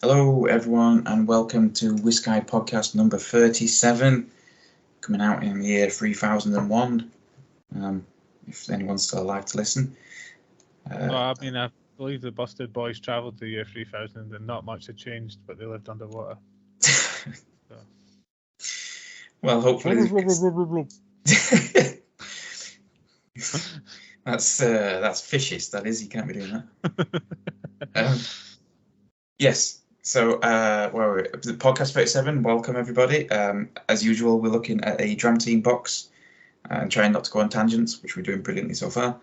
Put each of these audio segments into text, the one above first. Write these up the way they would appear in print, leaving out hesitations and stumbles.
Hello, everyone, and welcome to WhiskAYE podcast number 37, coming out in the year 3001. If anyone's still alive to listen. I believe the Busted Boys travelled to the year 3000 and not much had changed, but they lived underwater. Well, hopefully. That's fishies, that is. You can't be doing that. Yes. So, the podcast 37. Welcome, everybody. As usual, we're looking at a Dram Team box and trying not to go on tangents, which we're doing brilliantly so far.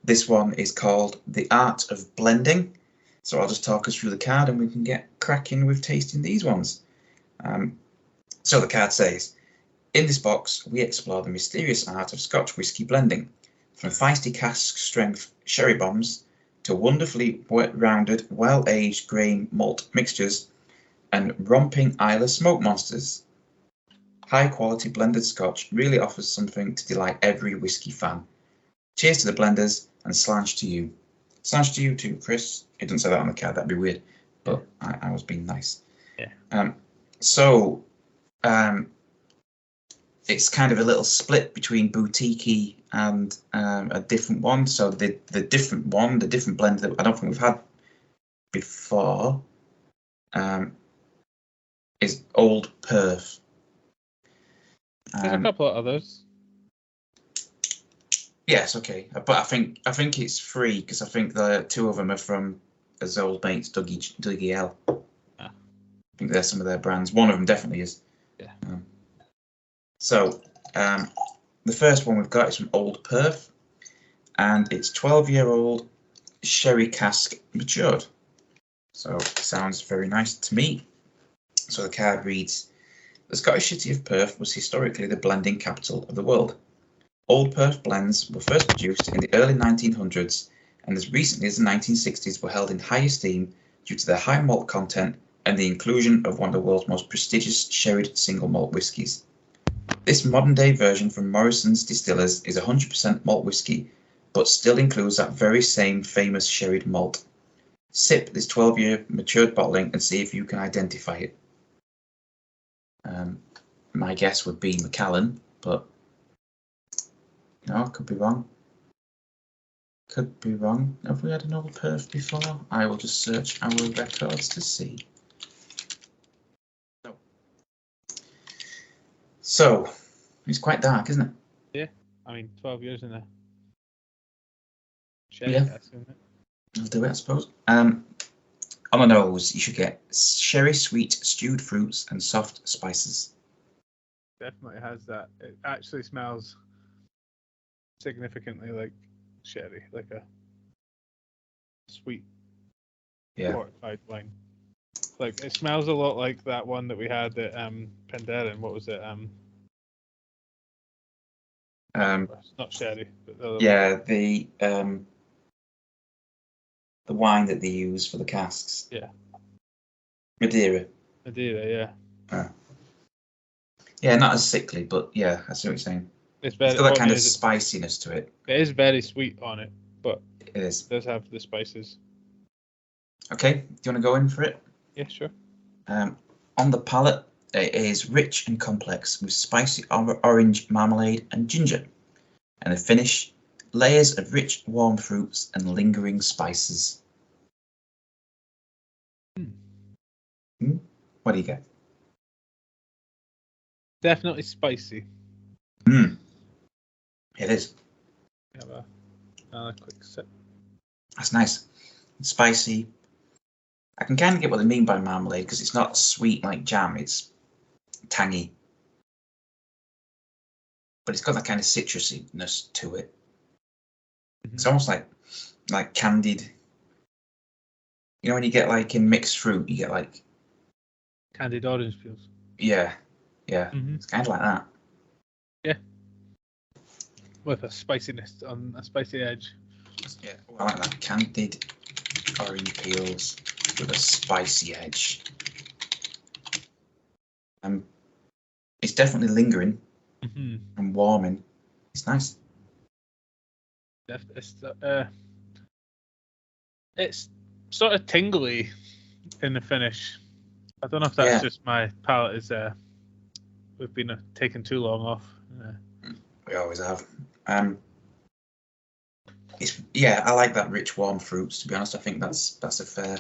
This one is called The Art of Blending. So I'll just talk us through the card and we can get cracking with tasting these ones. So the card says, in this box, we explore the mysterious art of Scotch whisky blending, from feisty cask strength sherry bombs to wonderfully rounded, well-aged grain malt mixtures and romping Islay smoke monsters. High-quality blended Scotch really offers something to delight every whisky fan. Cheers to the blenders and slange to you. Slange to you too, Chris. It doesn't say that on the card, that'd be weird. But I was being nice. Yeah. It's kind of a little split between boutique and a different one. So the different blend that I don't think we've had before is Old Perth. There's a couple of others. Yes, okay, but I think it's free because I think the two of them are from his old mates, Dougie L. I think they're some of their brands. One of them definitely is. Yeah. The first one we've got is from Old Perth, and it's 12-year-old sherry cask matured. So it sounds very nice to me. So the card reads, the Scottish city of Perth was historically the blending capital of the world. Old Perth blends were first produced in the early 1900s and as recently as the 1960s were held in high esteem due to their high malt content and the inclusion of one of the world's most prestigious sherried single malt whiskies. This modern-day version from Morrison's Distillers is 100% malt whiskey, but still includes that very same famous sherried malt. Sip this 12-year matured bottling and see if you can identify it. My guess would be Macallan, but no, could be wrong. Could be wrong. Have we had an Old Perth before? I will just search our records to see. No. So, it's quite dark, isn't it? Yeah, I mean, 12 years in a sherry cask, isn't it? I'll do it, I suppose. On the nose, you should get sherry sweet stewed fruits and soft spices. Definitely has that. It actually smells significantly like sherry, like a sweet fortified wine. Like it smells a lot like that one that we had at Penderyn. What was it? It's not sherry, but the other one. The wine that they use for the casks. Yeah. Madeira, yeah. Yeah, not as sickly, but yeah, I see what you're saying. It's got that kind of spiciness to it. It is very sweet on it, but it is. It does have the spices. Okay, do you want to go in for it? Yeah, sure. On the palate, it is rich and complex with spicy orange marmalade and ginger. And the finish, layers of rich, warm fruits and lingering spices. What do you get? Definitely spicy. It is. Have another quick sip. That's nice. It's spicy. I can kind of get what they mean by marmalade because it's not sweet like jam. It's tangy. But it's got that kind of citrusiness to it. Mm-hmm. It's almost like candied. You know when you get like in mixed fruit, you get like candied orange peels. Yeah. Mm-hmm. It's kind of like that. Yeah. With a spiciness on a spicy edge. Yeah, I like that. Candied orange peels with a spicy edge. It's definitely lingering and warming. It's nice. It's sort of tingly in the finish. I don't know if that's just my palate is we've been taking too long off. We always have. I like that rich warm fruits. To be honest, I think that's a fair.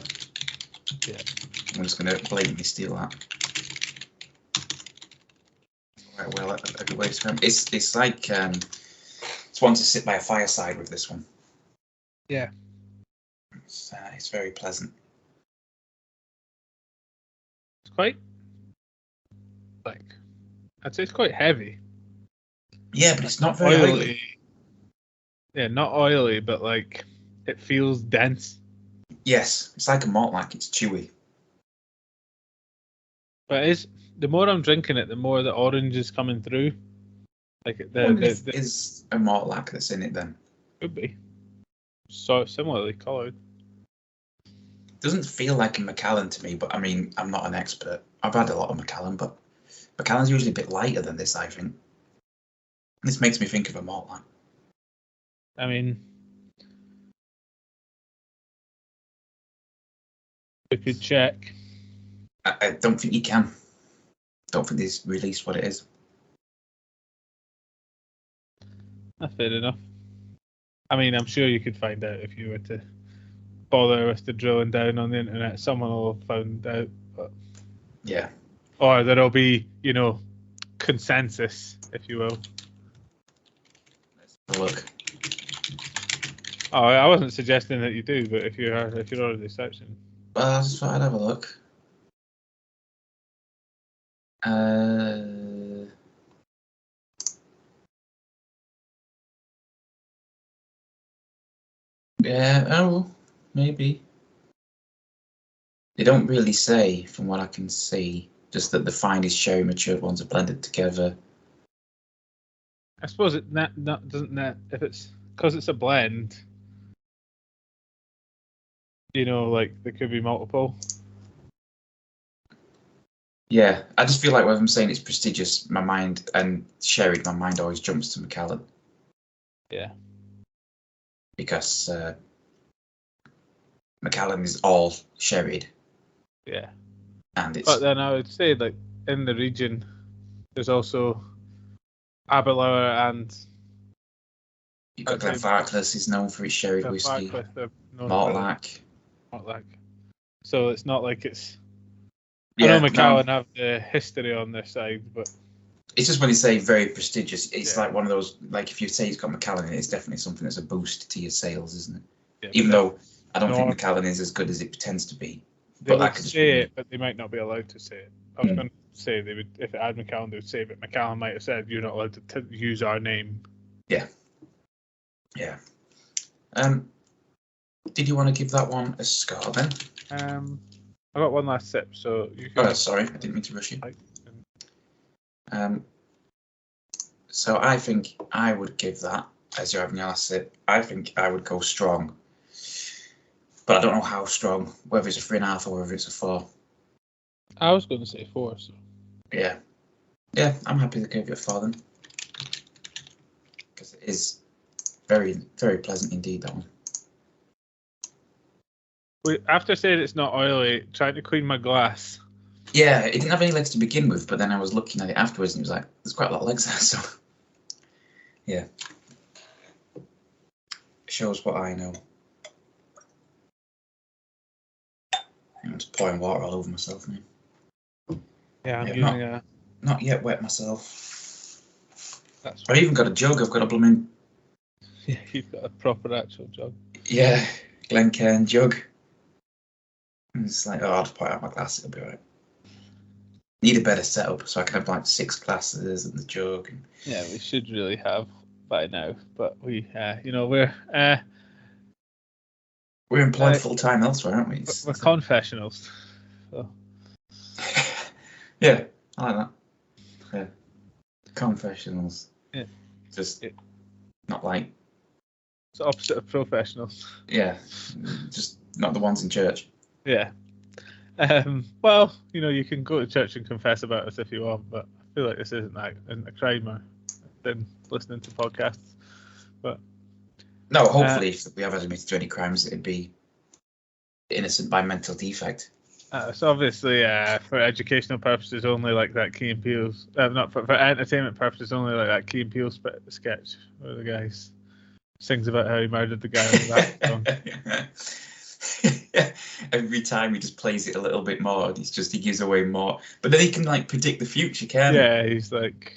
Yeah. I'm just gonna blatantly steal that. Quite well, a good way to describe it. It's like it's one to sit by a fireside with this one. Yeah. It's very pleasant. It's quite I'd say it's quite heavy. Yeah, but it's not very oily. Yeah, not oily, but like it feels dense. Yes, it's like a malt lac. It's chewy. But the more I'm drinking it, the more the orange is coming through. Like is a malt lac that's in it then? Could be. So similarly coloured. Doesn't feel like a Macallan to me, but I mean, I'm not an expert. I've had a lot of Macallan, but Macallan's usually a bit lighter than this, I think. This makes me think of a malt lac. I mean, we could check. I don't think you can. Don't think they've released what it is. That's fair enough. I mean, I'm sure you could find out if you were to bother with the drilling down on the internet. Someone will have found out. But... Yeah. Or there'll be, consensus, if you will. Let's have a look. Oh, I wasn't suggesting that you do, but if you're already searching. Well, I just thought I'd have a look. Yeah, oh, maybe. They don't really say, from what I can see, just that the finest sherry matured ones are blended together. I suppose it doesn't if it's because it's a blend. Like there could be multiple. Yeah, I just feel like when I'm saying it's prestigious, my mind and sherry, my mind always jumps to Macallan. Yeah. Because Macallan is all sherried. Yeah. And it's. But then I would say, like in the region, there's also Aberlour and. You've got Glenfarclas is known for its sherried whiskey. Mortlach. So it's not like it's. I know Macallan have the history on their side, but. It's just when you say very prestigious, it's like one of those, like if you say it's got Macallan in it, it's definitely something that's a boost to your sales, isn't it? Yeah, even though I don't think Macallan is as good as it pretends to be. They would say it, but they might not be allowed to say it. I was going to say they would, if it had Macallan, they would say it, but Macallan might have said, you're not allowed to use our name. Yeah. Yeah. Did you want to give that one a score then? I got one last sip, so you can. Oh, sorry, I didn't mean to rush you. So I think I would give that, as you're having your last sip, I think I would go strong. But I don't know how strong, whether it's a 3.5 or whether it's a 4. I was going to say 4, so. Yeah. Yeah, I'm happy to give it a 4 then. Because it is very, very pleasant indeed, that one. After saying it's not oily, trying to clean my glass. Yeah, it didn't have any legs to begin with, but then I was looking at it afterwards and it was like, there's quite a lot of legs there, so. Yeah. Shows what I know. I'm just pouring water all over myself now. Yeah, I'm using not yet wet myself. I've even got a jug. I've got a blooming. Yeah, you've got a proper actual jug. Yeah, Glencairn jug. And it's like, I'll just pour it out my glass. It'll be alright. Need a better setup so I can have like 6 glasses and the jug. And... Yeah, we should really have by now, but we, we're employed full time elsewhere, aren't we? We're confessionals. So. Yeah, I like that. Yeah, confessionals. Yeah, just not like. It's the opposite of professionals. Yeah, just not the ones in church. Yeah. Well, you can go to church and confess about us if you want, but I feel like this isn't a crime or than listening to podcasts. But no, hopefully, if we have admitted to any crimes, it'd be innocent by mental defect. It's obviously for educational purposes only, like that Key and Peele's. Not for entertainment purposes only, like that Key and Peele sketch where the guy sings about how he murdered the guy on the rap. Every time he just plays it a little bit more, he gives away more. But then he can like predict the future, can't he? Yeah, he's like,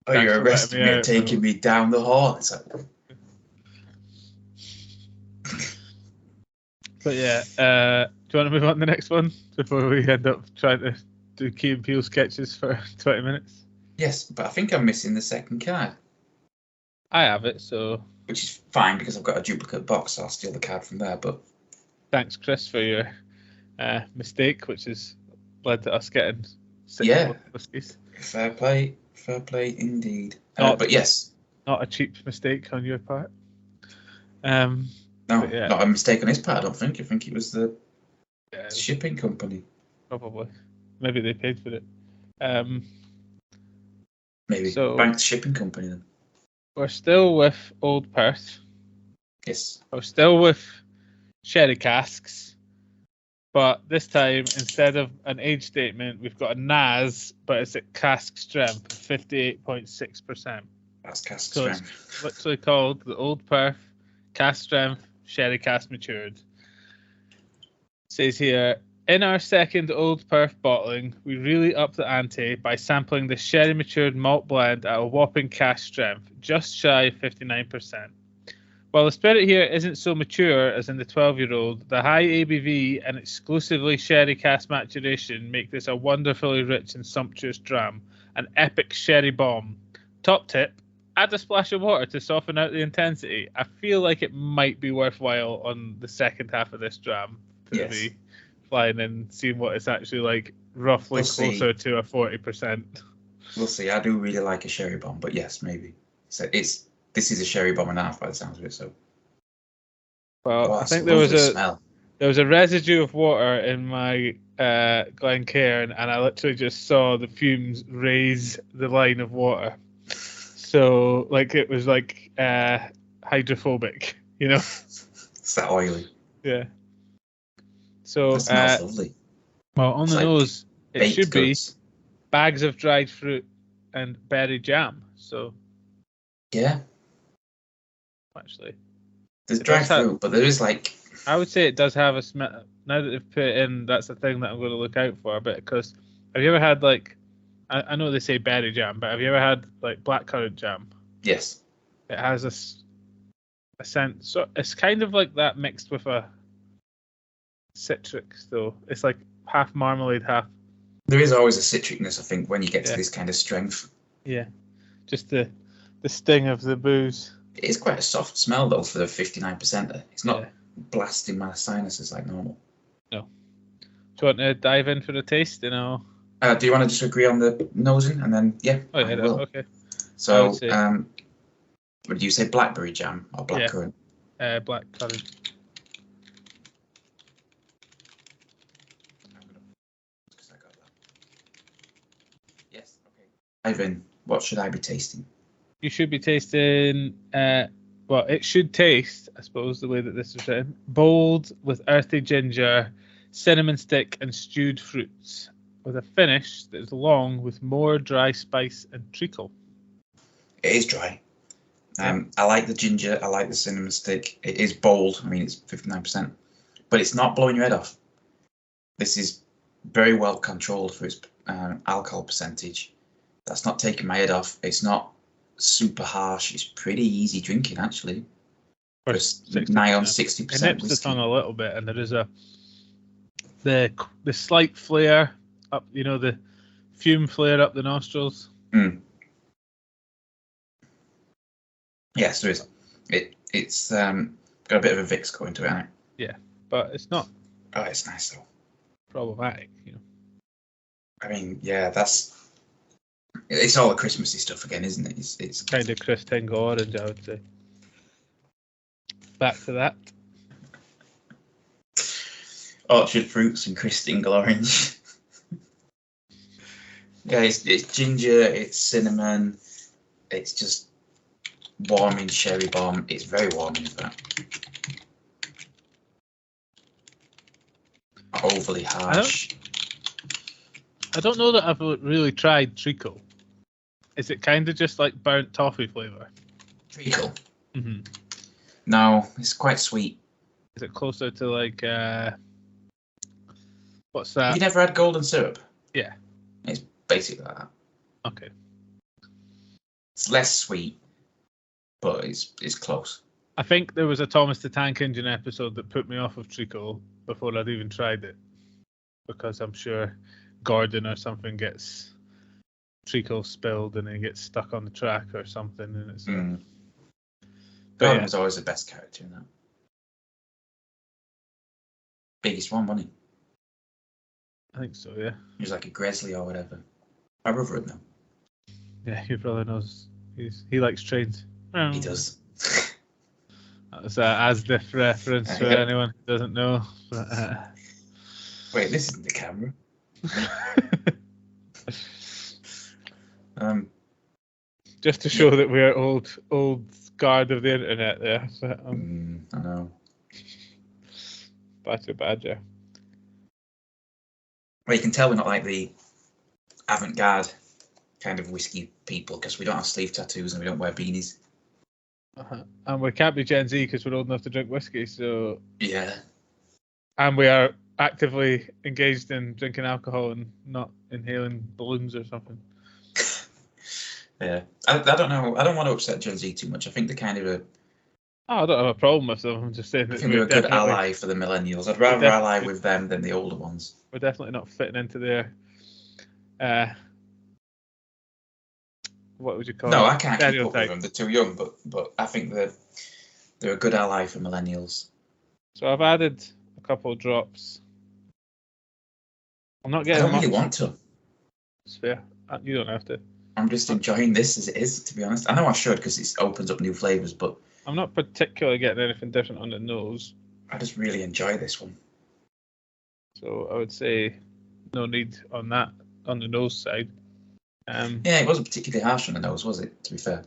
"Oh, you're arresting me and taking me down the hall." It's like. But yeah, do you want to move on to the next one before we end up trying to do Key and Peele sketches for 20 minutes? Yes, but I think I'm missing the second card. I have it, so... Which is fine, because I've got a duplicate box, so I'll steal the card from there, but... Thanks, Chris, for your mistake, which has led to us getting 6 whiskies. Fair play indeed. But yes. Not a cheap mistake on your part. No, not a mistake on his part, I don't think. I think it was the shipping company. Probably. Maybe they paid for it. Maybe. So, Bank the shipping company then. We're still with Old Perth. Yes. We're still with sherry casks. But this time, instead of an age statement, we've got a NAS, but it's at cask strength of 58.6%. That's cask strength. It's literally called the Old Perth Cask Strength Sherry Cask Matured. It says here, in our second Old Perth bottling, we really upped the ante by sampling the sherry matured malt blend at a whopping cask strength, just shy of 59%. While the spirit here isn't so mature as in the 12-year-old, the high ABV and exclusively sherry cask maturation make this a wonderfully rich and sumptuous dram, an epic sherry bomb. Top tip, add a splash of water to soften out the intensity. I feel like it might be worthwhile on the second half of this dram to be flying and seeing what it's actually like, roughly closer to a 40%. We'll see. I do really like a sherry bomb, but yes, maybe. So this is a sherry bomb and a half by the sounds of it. So. Well, I think there was a residue of water in my Glencairn, and I literally just saw the fumes raise the line of water. So, like, it was like hydrophobic, you know? It's that oily. Yeah. So, that smells lovely. Well, on the nose, it should be bags of dried fruit and berry jam. So, yeah. Actually, there's dried fruit, but there is like. I would say it does have a smell. Now that they've put it in, that's the thing that I'm going to look out for a bit. Because have you ever had like. I know they say berry jam, but have you ever had like blackcurrant jam? Yes. It has a scent. So it's kind of like that mixed with a citric. So it's like half marmalade, half. There is always a citricness, I think, when you get to this kind of strength. Yeah, just the sting of the booze. It is quite a soft smell though for the 59%. It's not blasting my sinuses like normal. No. Do you want to dive in for the taste? You know. Do you want to just agree on the nosing and then Oh yeah, okay. So what did you say, blackberry jam or blackcurrant? Blackcurrant. Yes. Okay. Ivan, what should I be tasting? You should be tasting. Well, it should taste, I suppose, the way that this is written, bold with earthy ginger, cinnamon stick, and stewed fruits, with a finish that is long with more dry spice and treacle. It is dry. I like the ginger. I like the cinnamon stick. It is bold. I mean, it's 59%, but it's not blowing your head off. This is very well controlled for its alcohol percentage. That's not taking my head off. It's not super harsh. It's pretty easy drinking, actually. It's nigh on 60%. It nips the tongue a little bit, and there is the slight flare up, you know, the fume flare up the nostrils. Yes, there is. It's got a bit of a Vicks going to it, hasn't it? Yeah, but it's not. Oh, it's nice though. Problematic, you know. I mean, yeah, it's all the Christmassy stuff again, isn't it? It's kind of Chris Tingle orange, I would say. Back to that. Orchard fruits and Chris Tingle orange. Yeah, it's ginger, it's cinnamon, it's just warming sherry bomb. It's very warming, that. overly harsh. I don't know that I've really tried treacle. Is it kind of just like burnt toffee flavour? Treacle? Mm-hmm. No, it's quite sweet. Is it closer to like what's that? Have you never had golden syrup? Yeah. It's basically like that. Okay. It's less sweet, but it's close. I think there was a Thomas the Tank Engine episode that put me off of treacle before I'd even tried it, because I'm sure Gordon or something gets treacle spilled and he gets stuck on the track or something, and it's. Gordon was always the best character in that. Biggest one, wasn't he? I think so, yeah. He was like a Grizzly or whatever. My brother would know. Yeah, your brother knows. He likes trains. He does. That was Asdiff reference for anyone who doesn't know. But, Wait, this isn't the camera. Just to show that we're old guard of the internet there. But, I know. Badger. Well, you can tell we're not like the avant-garde kind of whiskey people, because we don't have sleeve tattoos and we don't wear beanies. And we can't be Gen Z because we're old enough to drink whiskey. So yeah. And we are actively engaged in drinking alcohol and not inhaling balloons or something. Yeah, I don't know. I don't want to upset Gen Z too much. I think they're kind of I don't have a problem with them. I'm just saying that I think they're a good ally for the millennials. I'd rather ally with them than the older ones. We're definitely not fitting into their what would you call it? No, I can't keep up with them. They're too young, but I think they're a good ally for millennials. So I've added a couple of drops. I'm not getting. I don't really want to. It's fair. You don't have to. I'm just enjoying this as it is, to be honest. I know I should because it opens up new flavors, but I'm not particularly getting anything different on the nose. I just really enjoy this one. So I would say no need on that on the nose side. Yeah, it wasn't particularly harsh on the nose, was it? To be fair.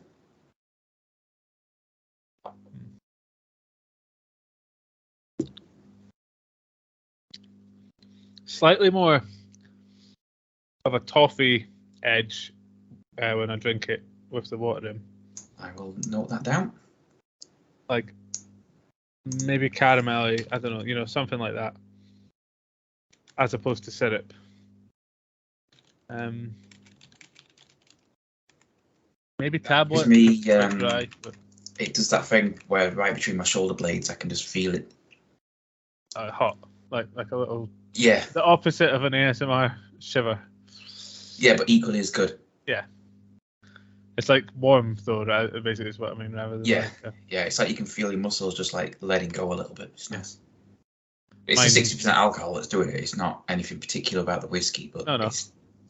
Slightly more of a toffee edge when I drink it with the water in. I will note that down. Like maybe caramelly, I don't know, something like that, as opposed to syrup. Maybe tablet. Me, dry, but... It does that thing where right between my shoulder blades, I can just feel it. Hot, like a little. Yeah. The opposite of an ASMR shiver. Yeah, but equally as good. Yeah. It's like warm though, right? Basically, is what I mean. Rather than yeah, it's like you can feel your muscles just like letting go a little bit. It's nice. It's the 60% alcohol that's doing it. It's not anything particular about the whiskey, but no.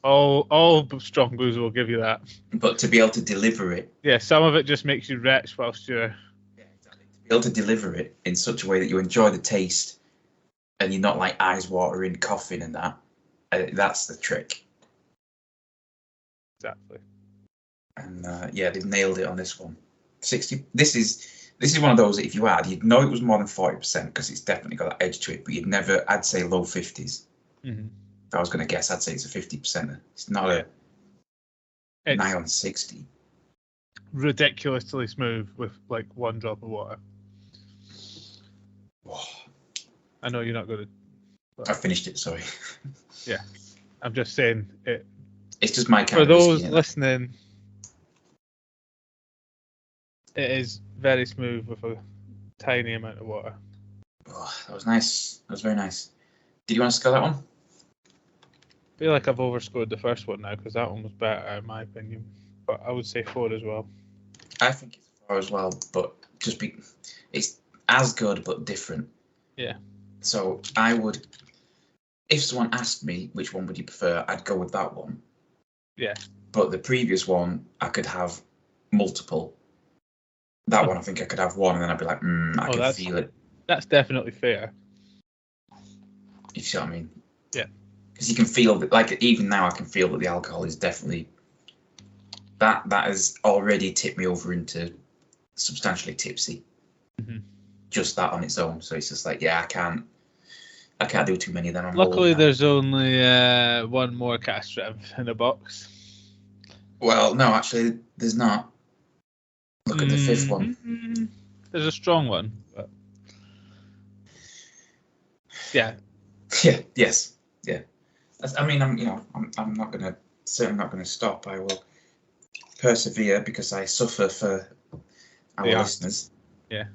All strong booze will give you that. But to be able to deliver it. Yeah, some of it just makes you retch whilst you're. Yeah, exactly. To be able to deliver it in such a way that you enjoy the taste, and you're not like eyes watering, coughing, and that. That's the trick. Exactly. And yeah, they've nailed it on this one. 60. This is one of those that if you add, you'd know it was more than 40% because it's definitely got that edge to it. But you'd never. I'd say low 50s. Mm-hmm. If I was going to guess, I'd say it's a 50%. It's not a nigh on 60. Ridiculously smooth with like one drop of water. Whoa. I know you're not going to. I finished it. Sorry. Yeah, I'm just saying it. It's just my kind for of those whiskey, listening. It is very smooth with a tiny amount of water. Oh, that was nice. That was very nice. Did you want to score that one? I feel like I've overscored the first one now because that one was better in my opinion. But I would say 4 as well. I think it's 4 as well, but it's as good but different. Yeah. So I would, if someone asked me which one would you prefer, I'd go with that one. Yeah. But the previous one, I could have multiple. That one, I think I could have one, and then I'd be like, I can feel it. That's definitely fair. If you see what I mean. Yeah. Because you can feel that, like, even now I can feel that the alcohol is definitely, that has already tipped me over into substantially tipsy. Mm-hmm. Just that on its own. So it's just like, yeah, I can't do too many. Then I'm Luckily, old now. there's only one more cast strength in the box. Well, no, actually, there's not. Look at the fifth one. There's a strong one, but yeah. Yeah. Yes. Yeah. I mean, I'm certainly not gonna stop. I will persevere because I suffer for our listeners. Yeah.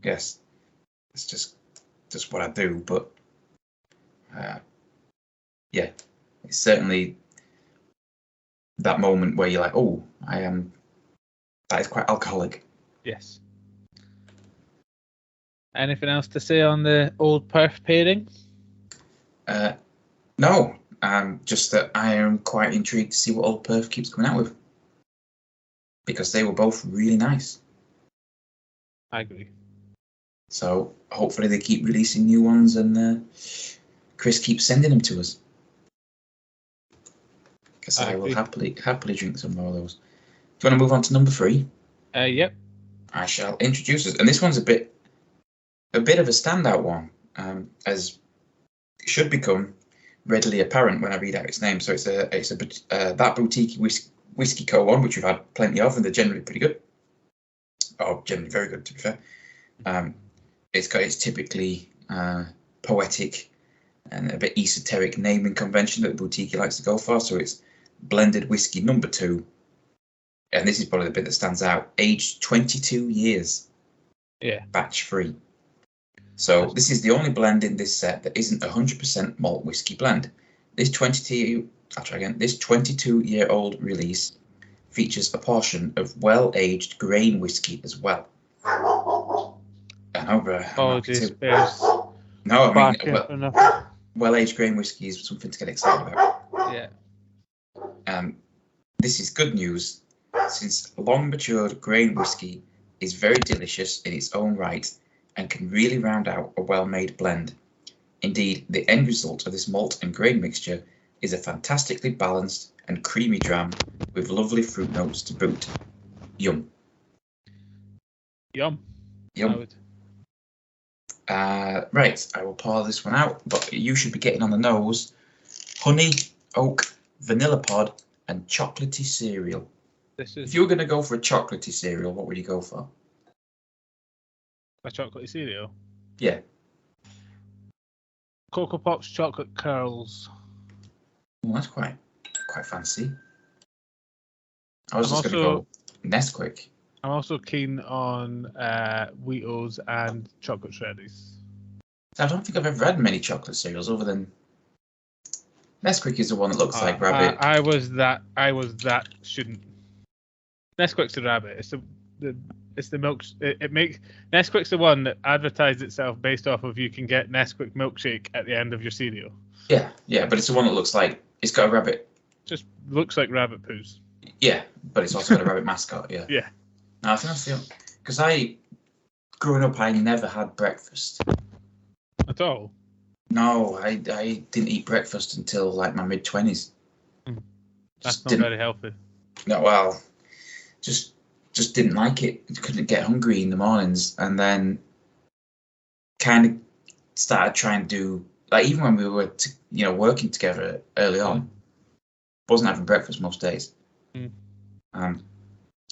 Yes. It's just what I do, but yeah, it's certainly that moment where you're like, oh, that is quite alcoholic. Yes. Anything else to say on the Old Perth pairing? No, just that I am quite intrigued to see what Old Perth keeps coming out with, because they were both really nice. I agree. So hopefully they keep releasing new ones, and Chris keeps sending them to us, because I will happily drink some more of those. Do you want to move on to number 3? Yep. I shall introduce us, and this one's a bit of a standout one, as it should become readily apparent when I read out its name. So it's that boutique whiskey co one, which we've had plenty of, and they're generally pretty good, or generally very good, to be fair. It's got its typically poetic and a bit esoteric naming convention that the boutique likes to go for. So it's blended whiskey number 2, and this is probably the bit that stands out. Aged 22 years. Yeah. Batch free. So this is the only blend in this set that isn't 100% malt whiskey blend. This 22-year-old release features a portion of well-aged grain whiskey as well. I know, bro. Apologies, no, I mean, well-aged grain whiskey is something to get excited about. Yeah. This is good news, since long-matured grain whiskey is very delicious in its own right and can really round out a well-made blend. Indeed, the end result of this malt and grain mixture is a fantastically balanced and creamy dram with lovely fruit notes to boot. Yum. Yum. Right, I will pour this one out, but you should be getting on the nose honey, oak, vanilla pod, and chocolatey cereal. If you were going to go for a chocolatey cereal, what would you go for? A chocolatey cereal? Yeah. Cocoa Pops chocolate curls. Well, that's quite fancy. I was just going to go Nesquik. I'm also keen on Wheatos and chocolate shreddies. I don't think I've ever had many chocolate cereals other than Nesquik is the one that looks like rabbit. I was that student. Nesquik's the rabbit. It's the milk. It makes Nesquik's the one that advertised itself based off of you can get Nesquik milkshake at the end of your cereal. Yeah, but it's the one that looks like it's got a rabbit. Just looks like rabbit poos. Yeah, but it's also got a rabbit mascot. Yeah. Yeah. No, I think that's the because growing up, I never had breakfast at all. No, I didn't eat breakfast until like my mid-20s. That's not very healthy. No, well, just didn't like it. Couldn't get hungry in the mornings, and then kind of started trying to do like even when we were working together early on, wasn't having breakfast most days.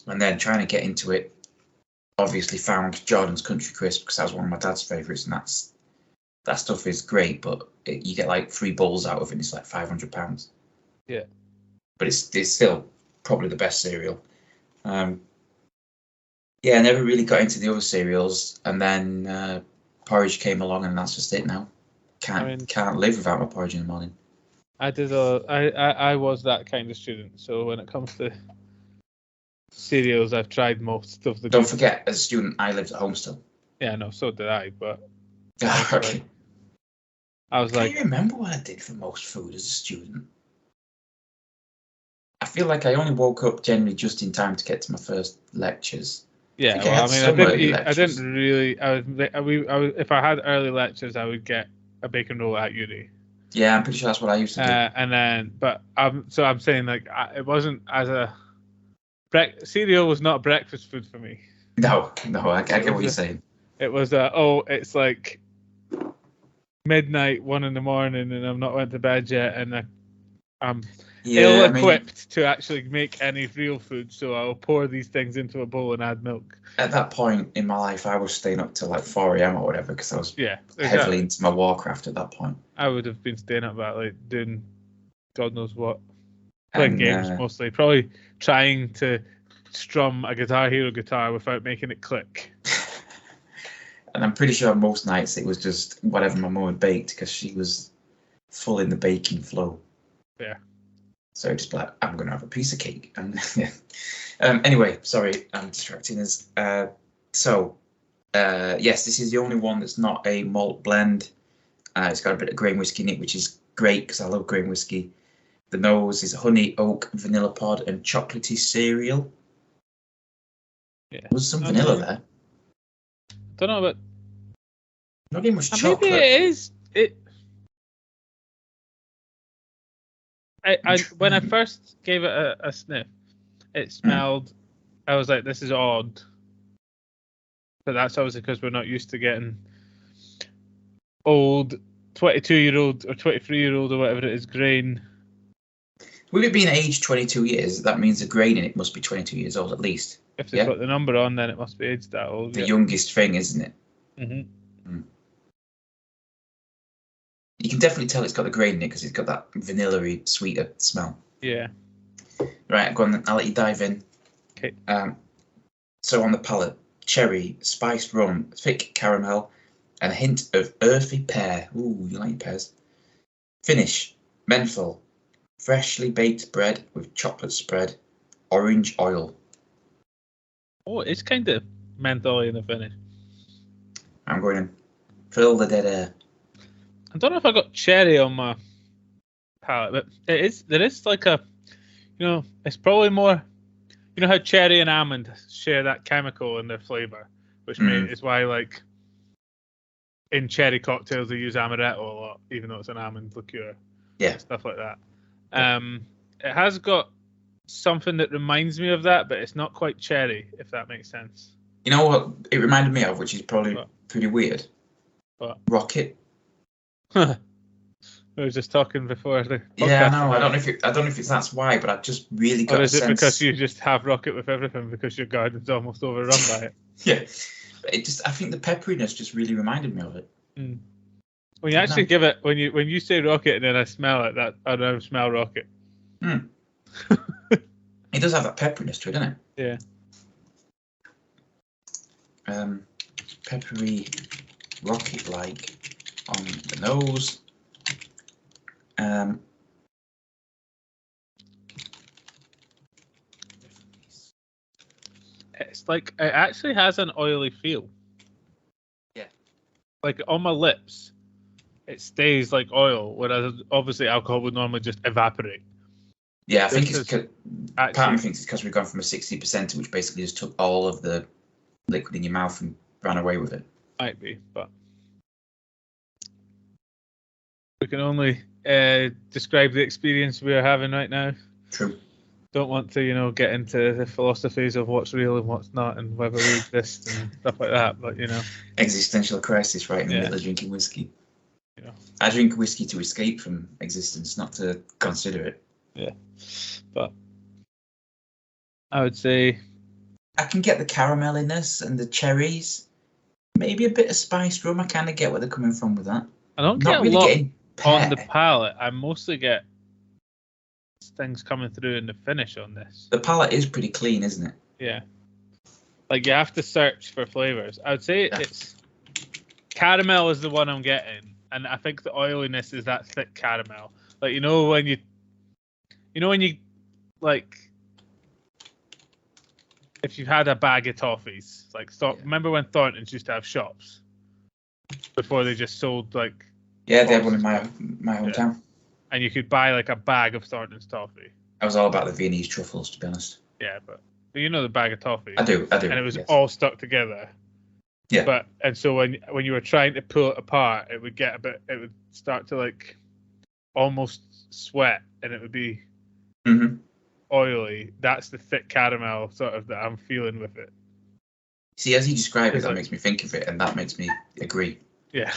And then trying to get into it, obviously found Jordan's Country Crisp because that was one of my dad's favourites, and that stuff is great, but you get like 3 bowls out of it, and it's like £500. Yeah. But it's still probably the best cereal. I never really got into the other cereals, and then porridge came along, and that's just it now. Can't live without my porridge in the morning. I was that kind of student, so when it comes to cereals, I've tried most of the. Don't forget, as a student, I lived at home still. Yeah, no, so did I, but. Okay. I was like. Can you remember what I did for most food as a student? I feel like I only woke up generally just in time to get to my first lectures. Yeah, I didn't really. If I had early lectures, I would get a bacon roll at uni. Yeah, I'm pretty sure that's what I used to do. And then, but I'm saying like it wasn't as a cereal was not breakfast food for me. No, I get what you're saying. It was it's like midnight, 1 in the morning, and I'm not went to bed yet, and I'm Yeah, ill-equipped to actually make any real food, so I'll pour these things into a bowl and add milk. At that point in my life, I was staying up till like 4 a.m. or whatever because I was exactly. heavily into my Warcraft at that point. I would have been staying up at like doing God knows what, playing games mostly, probably trying to strum a Guitar Hero guitar without making it click. And I'm pretty sure most nights it was just whatever my mum had baked because she was full in the baking flow. Yeah. So just like, I'm going to have a piece of cake. And anyway, sorry, I'm distracting us. Yes, this is the only one that's not a malt blend. It's got a bit of grain whiskey in it, which is great because I love grain whiskey. The nose is honey, oak, vanilla pod, and chocolatey cereal. Yeah. There's some vanilla there. Don't know about. Not getting much chocolate. Maybe it is. When I first gave it a sniff, it smelled. I was like, "This is odd," but that's obviously because we're not used to getting old 22-year-old or 23-year-old or whatever it is grain. With it being aged 22 years, that means the grain in it must be 22 years old at least. If they put the number on, then it must be aged that old. The youngest thing, isn't it? Mm-hmm. You can definitely tell it's got the grain in it because it's got that vanilla-y, sweeter smell. Yeah. Right, go on then. I'll let you dive in. Okay. So on the palate, cherry, spiced rum, thick caramel, and a hint of earthy pear. Ooh, you like pears. Finish, menthol, freshly baked bread with chocolate spread, orange oil. Oh, it's kind of menthol in the finish. I'm going to fill the dead air. I don't know if I got cherry on my palate, but there is like a, it's probably more, how cherry and almond share that chemical in their flavor, which is why like in cherry cocktails they use amaretto a lot, even though it's an almond liqueur. Yeah. Stuff like that. It has got something that reminds me of that, but it's not quite cherry, if that makes sense. You know what it reminded me of, which is probably pretty weird? What? Rocket. We were just talking before the podcast. Yeah, I know. I don't know if that's why, but I just really got. Or is it because you just have rocket with everything because your garden's almost overrun by it? Yeah, I think the pepperiness just really reminded me of it. Mm. When you actually give it, when you say rocket and then I smell it, that I don't smell rocket. Mm. It does have that pepperiness to it, doesn't it? Yeah. Peppery, rocket-like on the nose. It's like it actually has an oily feel. Yeah. Like on my lips, it stays like oil, whereas obviously alcohol would normally just evaporate. Yeah, I think it's part of me thinks it's because we've gone from a 60%, which basically just took all of the liquid in your mouth and ran away with it. Might be, but we can only describe the experience we are having right now. True. Don't want to, get into the philosophies of what's real and what's not and whether we exist and stuff like that, but, Existential crisis right in the middle of drinking whiskey. I drink whiskey to escape from existence, not to consider it. Yeah. But I would say I can get the caramel in this and the cherries. Maybe a bit of spiced rum. I kind of get where they're coming from with that. I don't get a lot on the palate. I mostly get things coming through in the finish on this. The palate is pretty clean, isn't it? Yeah. Like you have to search for flavors. I would say it's caramel is the one I'm getting, and I think the oiliness is that thick caramel. Like when you like if you've had a bag of toffees, remember when Thornton's used to have shops before they just sold like. Yeah, they had one in my hometown. Yeah. And you could buy like a bag of Thornton's toffee. I was all about the Viennese truffles, to be honest. Yeah, but the bag of toffee. I do. And it was all stuck together. Yeah. And so when you were trying to pull it apart, it would start to like almost sweat, and it would be oily. That's the thick caramel sort of that I'm feeling with it. See, as you describe it, that makes me think of it, and that makes me agree. Yeah.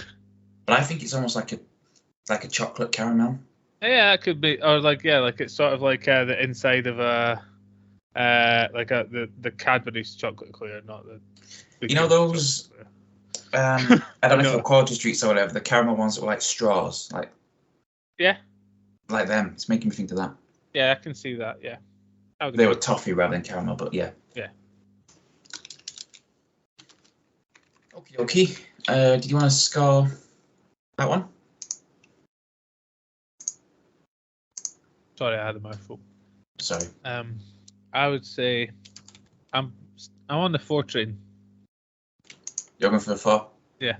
but I think it's almost like a chocolate caramel. Yeah, it could be, or like it's sort of like the inside of the Cadbury's chocolate clear, not the. You know those. I don't know if they're quarter streets or whatever. The caramel ones that were like straws, like. Yeah. Like them. It's making me think of that. Yeah, I can see that. Yeah. They were toffee rather than caramel, but yeah. Yeah. Okay. Did you want to score that one? Sorry, I had a mouthful. Sorry. I would say I'm on the 4 train. You're going for the 4? Yeah.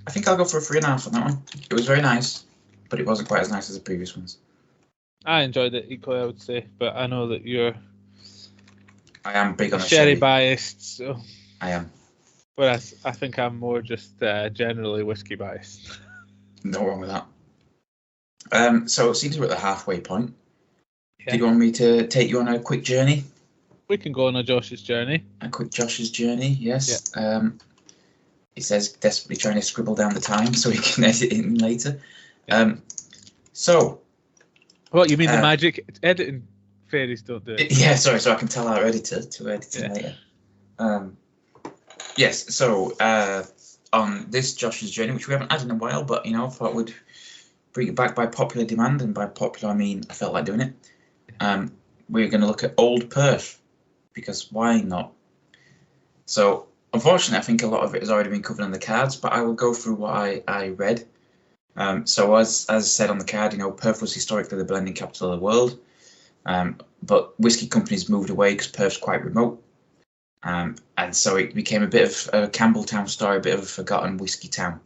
I think I'll go for a 3.5 on that one. It was very nice, but it wasn't quite as nice as the previous ones. I enjoyed it equally, I would say, but I know that I am big on the sherry biased, so. I am. Whereas I think I'm more just generally whiskey biased. No wrong with that. So it seems we're at the halfway point. Yeah. Do you want me to take you on a quick journey? We can go on a Josh's journey. A quick Josh's journey, yes. Yeah. He says desperately trying to scribble down the time so he can edit it in later. Yeah. So. What, you mean the magic editing fairies don't do it? Yeah, sorry, so I can tell our editor to edit it later. Yes, so on this Josh's journey, which we haven't had in a while, but I thought we'd bring it back by popular demand, and by popular I mean I felt like doing it. We're going to look at Old Perth, because why not? So unfortunately, I think a lot of it has already been covered on the cards, but I will go through what I read. So as said on the card, Perth was historically the blending capital of the world, but whiskey companies moved away because Perth's quite remote. And so it became a bit of a Campbelltown story, a bit of a forgotten whiskey town.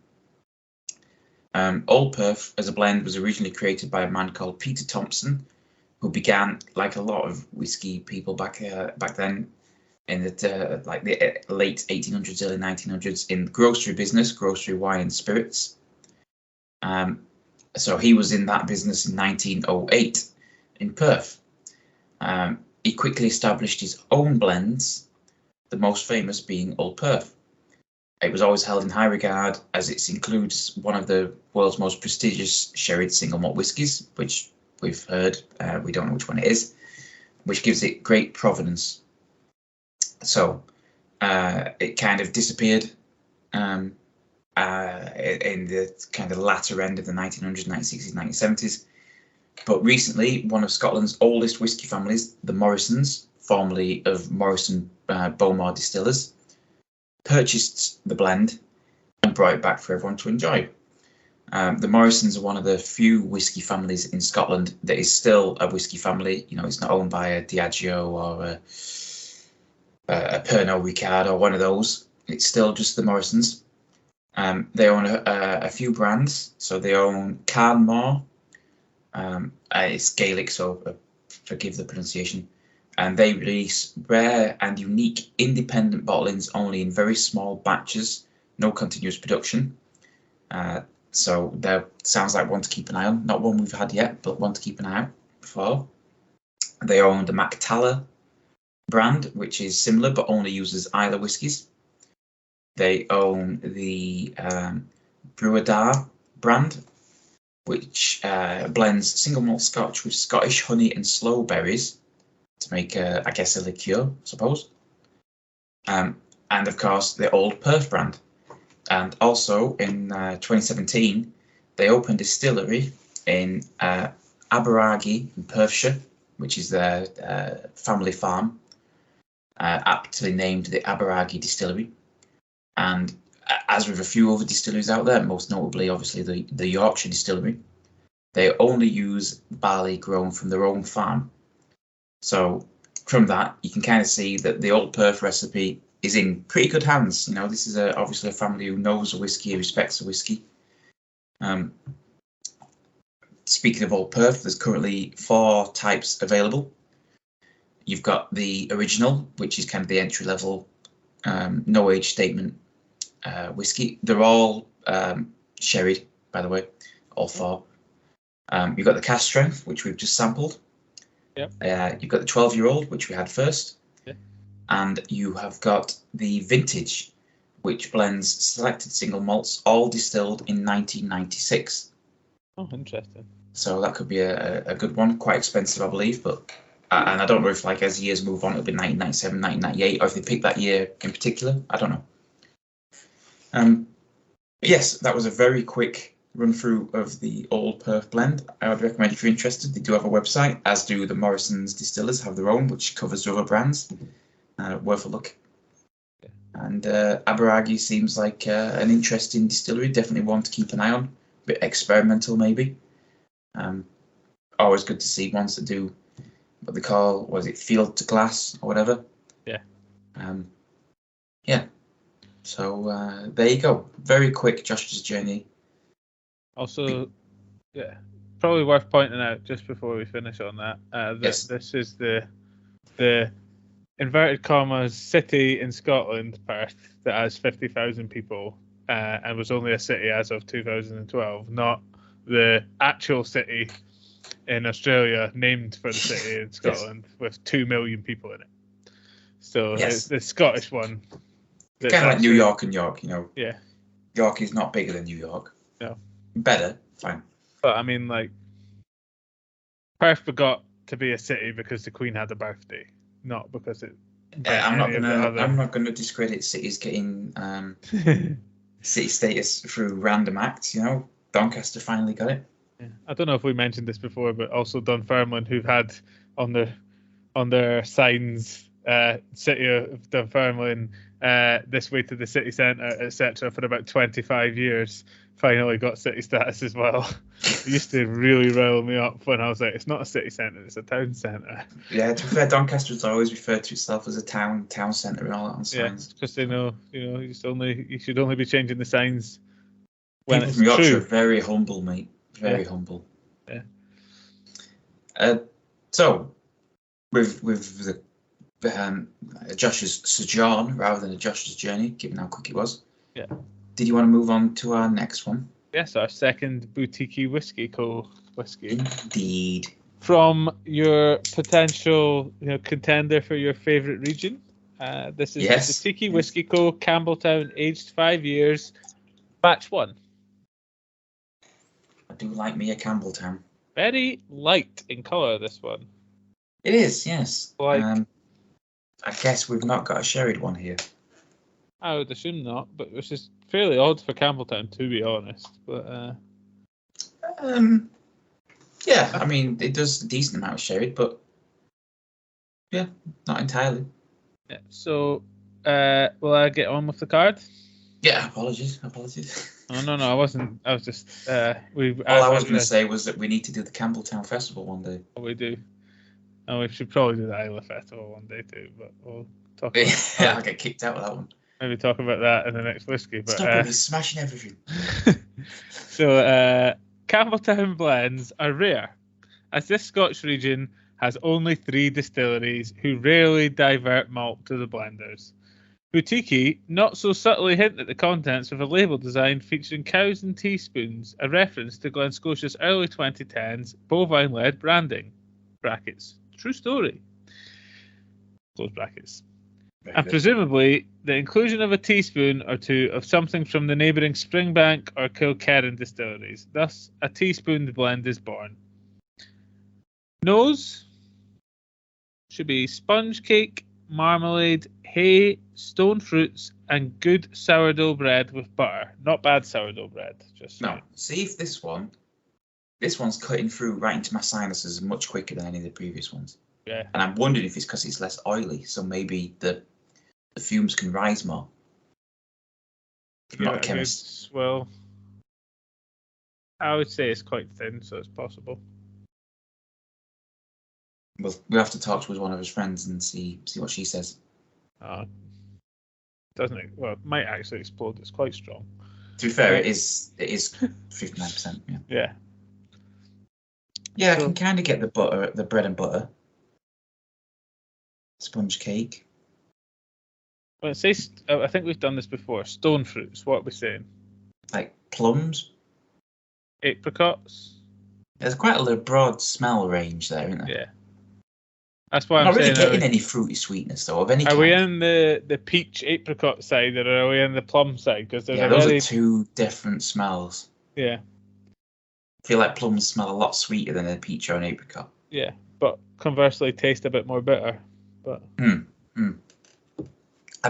Old Perth as a blend was originally created by a man called Peter Thompson, who began, like a lot of whiskey people back then, in the late 1800s, early 1900s, in grocery business, grocery wine and spirits. So he was in that business in 1908 in Perth. He quickly established his own blends, the most famous being Old Perth. It was always held in high regard as it includes one of the world's most prestigious sherried single malt whiskies, which we've heard, we don't know which one it is, which gives it great provenance. So it kind of disappeared in the kind of latter end of the 1900s, 1960s, 1970s. But recently, one of Scotland's oldest whiskey families, the Morrisons, formerly of Morrison Bowmore Distillers, purchased the blend and brought it back for everyone to enjoy. The Morrisons are one of the few whiskey families in Scotland that is still a whiskey family. It's not owned by a Diageo or a Pernod Ricard or one of those. It's still just the Morrisons. They own a few brands. So they own Carnmore. It's Gaelic, so forgive the pronunciation. And they release rare and unique independent bottlings only in very small batches, no continuous production. So that sounds like one to keep an eye on. Not one we've had yet, but one to keep an eye out for. They own the Mactala brand, which is similar but only uses Islay whiskies. They own the Brewadar brand, which blends single malt Scotch with Scottish honey and sloe berries to make, I guess, a liqueur, I suppose. And of course, the Old Perth brand. And also in 2017, they opened a distillery in Aberaghy in Perthshire, which is their family farm, aptly named the Aberaghy Distillery. And as with a few other distilleries out there, most notably, obviously, the Yorkshire Distillery, they only use barley grown from their own farm. So from that, you can kind of see that the Old Perth recipe is in pretty good hands. This is obviously a family who knows a whiskey, respects a whiskey. Speaking of Old Perth, there's currently 4 types available. You've got the original, which is kind of the entry level, no age statement whiskey. They're all sherried, by the way, all 4. You've got the cask strength, which we've just sampled. Yep. You've got the 12-year-old, which we had first. Yeah. And you have got the vintage, which blends selected single malts, all distilled in 1996. Oh, interesting. So that could be a good one. Quite expensive, I believe, but and I don't know if, like, as years move on, it'll be 1997, 1998, or if they pick that year in particular. I don't know. Yes, that was a very quick run through of the Old Perth blend. I would recommend, if you're interested, they do have a website, as do the Morrison's distillers have their own, which covers other brands. Worth a look. And Aberagui seems like an interesting distillery, definitely one to keep an eye on. A bit experimental, maybe. Always good to see ones that do what they call, was it field to glass or whatever? Yeah. Yeah. So there you go. Very quick Josh's journey. Also, yeah, probably worth pointing out just before we finish on that, that Yes. this is the inverted commas city in Scotland, Perth, that has 50,000 people and was only a city as of 2012, not the actual city in Australia named for the city in Scotland with 2 million people in it. So it's the Scottish one. Kind of like New York and York, you know. Yeah. York is not bigger than New York. No. Better, fine. But I mean, like, Perth forgot to be a city because the Queen had a birthday, not because it. I'm not gonna discredit cities getting city status through random acts. You know, Doncaster finally got it. Yeah. I don't know if we mentioned this before, but also Dunfermline, who've had on their signs, city of Dunfermline, this way to the city centre, etc., for about 25 years, finally got city status as well. It used to really rile me up when I was like, it's not a city centre, it's a town centre. Yeah, to be fair, Doncaster's always referred to itself as a town centre and all that on signs. Yeah, because they know, you should only be changing the signs when People it's from Yorkshire true. are very humble, mate. Very humble. Yeah. So, with the Josh's sojourn rather than a Josh's journey, given how quick it was. Yeah. Did you want to move on to our next one? Yes, our second boutique whiskey whiskey. Indeed. From your potential, contender for your favourite region. This is the Boutique Whiskey Co. Campbelltown, aged 5 years, batch 1. I do like me a Campbelltown. Very light in colour, this one. It is, yes. Like, I guess we've not got a sherried one here. I would assume not, but which is fairly odd for Campbelltown, to be honest. But yeah, I mean, it does a decent amount of sherried, but yeah, not entirely. Yeah. So, will I get on with the card? Yeah, apologies. Oh, no, I wasn't. I was just. All I was going to say was that we need to do the Campbelltown Festival one day. We do. And we should probably do the Islay Festival one day too, but we'll talk about that. Yeah, I'll get kicked out with that one. Maybe talk about that in the next whiskey. But, Stop it, he's smashing everything. So, Campbelltown blends are rare, as this Scotch region has only 3 distilleries who rarely divert malt to the blenders. Boutique not so subtly hint at the contents of a label design featuring cows and teaspoons, a reference to Glen Scotia's early 2010s bovine-led branding. Brackets. True story. Close brackets. And presumably, the inclusion of a teaspoon or two of something from the neighbouring Springbank or Kilkerran distilleries. Thus, a teaspooned blend is born. Nose should be sponge cake, marmalade, hay, stone fruits, and good sourdough bread with butter. Not bad sourdough bread. Just no. See if this one's cutting through right into my sinuses much quicker than any of the previous ones. Yeah. And I'm wondering if it's because it's less oily, so maybe the fumes can rise more. I'm not a chemist. Well, I would say it's quite thin, so it's possible. Well, we have to talk to one of his friends and see what she says. Doesn't it? Well, it might actually explode. It's quite strong. To be fair, it is 59%. Yeah. Yeah. Yeah, I can kind of get the bread and butter. Sponge cake. Well, it says, I think we've done this before. Stone fruits. What are we saying? Like plums. Apricots. There's quite a broad smell range there, isn't there? Yeah. That's why I'm I'm not really saying. getting any fruity sweetness though of any Are kind. we in the peach apricot side, or are we in the plum side? Because there's Those are two different smells. Yeah. I feel like plums smell a lot sweeter than a peach or an apricot. Yeah, but conversely taste a bit more bitter. But I'm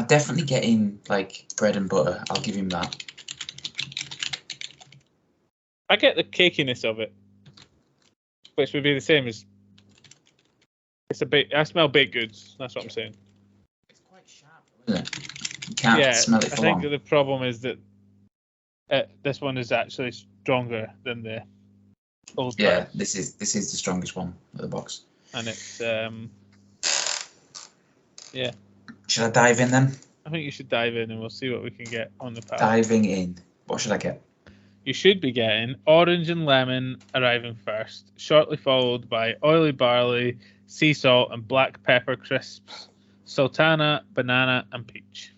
definitely getting like bread and butter. I'll give him that. I get the cakiness of it, which would be the same as I smell baked goods. That's what I'm saying. It's quite sharp, isn't it? You can't smell it for long. I think the problem is that this one is actually stronger than the old. Yeah, this is the strongest one of the box. And it's yeah. Should I dive in then? I think you should dive in, and we'll see what we can get on the palate. Diving in. What should I get? You should be getting orange and lemon arriving first, shortly followed by oily barley, sea salt, and black pepper crisps, sultana, banana, and peach.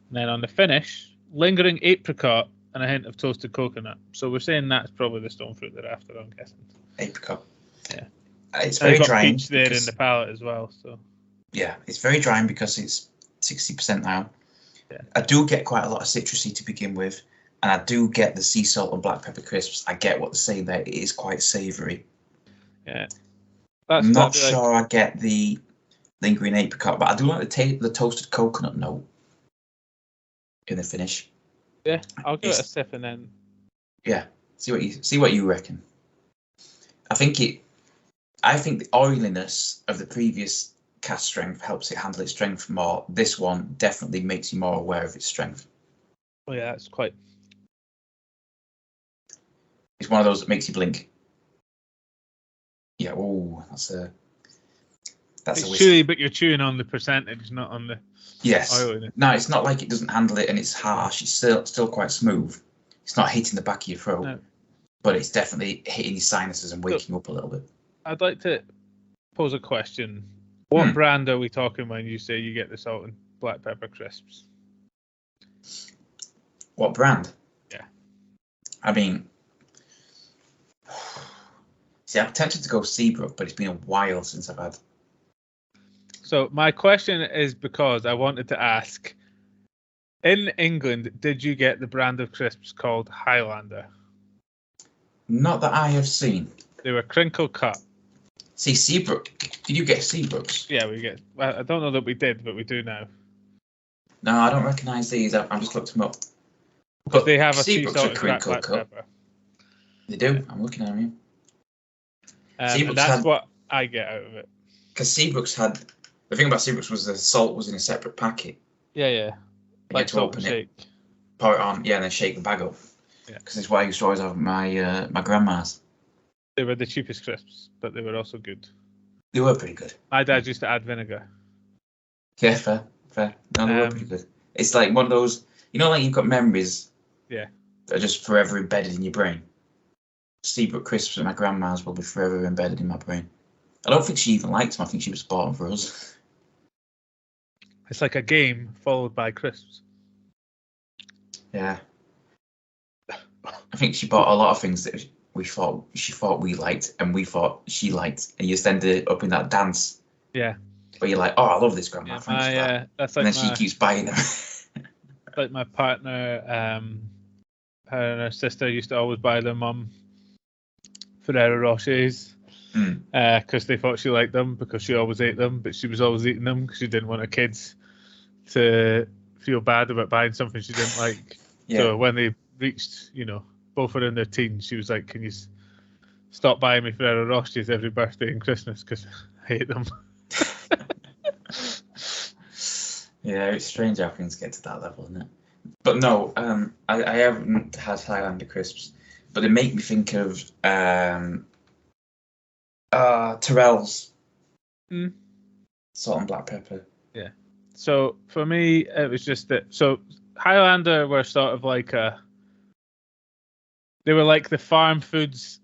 And then on the finish, lingering apricot and a hint of toasted coconut. So we're saying that's probably the stone fruit they're after, I'm guessing. Apricot. Yeah. It's very dry. Peach there in the palate as well. So. Yeah, it's very dry because it's 60% now. Yeah. I do get quite a lot of citrusy to begin with. And I do get the sea salt and black pepper crisps. I get what they're saying there. It is quite savoury. Yeah. I'm not sure I get the lingering apricot, but I do like the toasted coconut note in the finish. Yeah, I'll give it a sip and then. Yeah, see what you reckon. I think the oiliness of the previous cast strength helps it handle its strength more. This one definitely makes you more aware of its strength. Oh yeah, it's quite. It's one of those that makes you blink. Yeah, that's a whiskey. But you're chewing on the percentage, not on the oiliness. No, it's not like it doesn't handle it and it's harsh. It's still quite smooth. It's not hitting the back of your throat, but it's definitely hitting your sinuses and waking you up a little bit. I'd like to pose a question. What brand are we talking when you say you get the salt and black pepper crisps? What brand? Yeah. I mean, see, I'm tempted to go Seabrook, but it's been a while since I've had. So my question is because I wanted to ask, in England, did you get the brand of crisps called Highlander? Not that I have seen. They were crinkle cut. See, Seabrook. Did you get Seabrooks? Yeah, we get. Well, I don't know that we did, but we do now. No, I don't recognise these. I've just looked them up. Because they have a Seabrooks sea are salt crinkle black cut. pepper. They do. I'm looking at them. And that's what I get out of it. Because Seabrooks had. The thing about Seabrooks was the salt was in a separate packet. Yeah. Like to open it, pour it on, and then shake the bag up. Yeah. Because it's what I used to always have at my grandma's. They were the cheapest crisps, but they were also good. They were pretty good. My dad used to add vinegar. Yeah, fair. No, they were pretty good. It's like one of those, like you've got memories. Yeah. That are just forever embedded in your brain. Seabrook crisps at my grandma's will be forever embedded in my brain. I don't think she even liked them. I think she was bought them for us. It's like a game followed by crisps. Yeah. I think she bought a lot of things that she thought we liked and we thought she liked, and you just ended up in that dance. Yeah. But you're like, oh, I love this grandma. Yeah, Thanks for that. That's like and then she keeps buying them. Like my partner, her and her sister used to always buy their mum Ferrero Rochers because they thought she liked them because she always ate them, but she was always eating them because she didn't want her kids to feel bad about buying something she didn't like. Yeah. So when they reached, both were in their teens, she was like, can you stop buying me Ferrero Rochers every birthday and Christmas because I hate them. Yeah, it's strange how things get to that level, isn't it? But no, I haven't had Highlander crisps, but they make me think of Tyrrell's salt and black pepper. Yeah. So for me, it was just that. So Highlander were sort of like they were like the farm foods.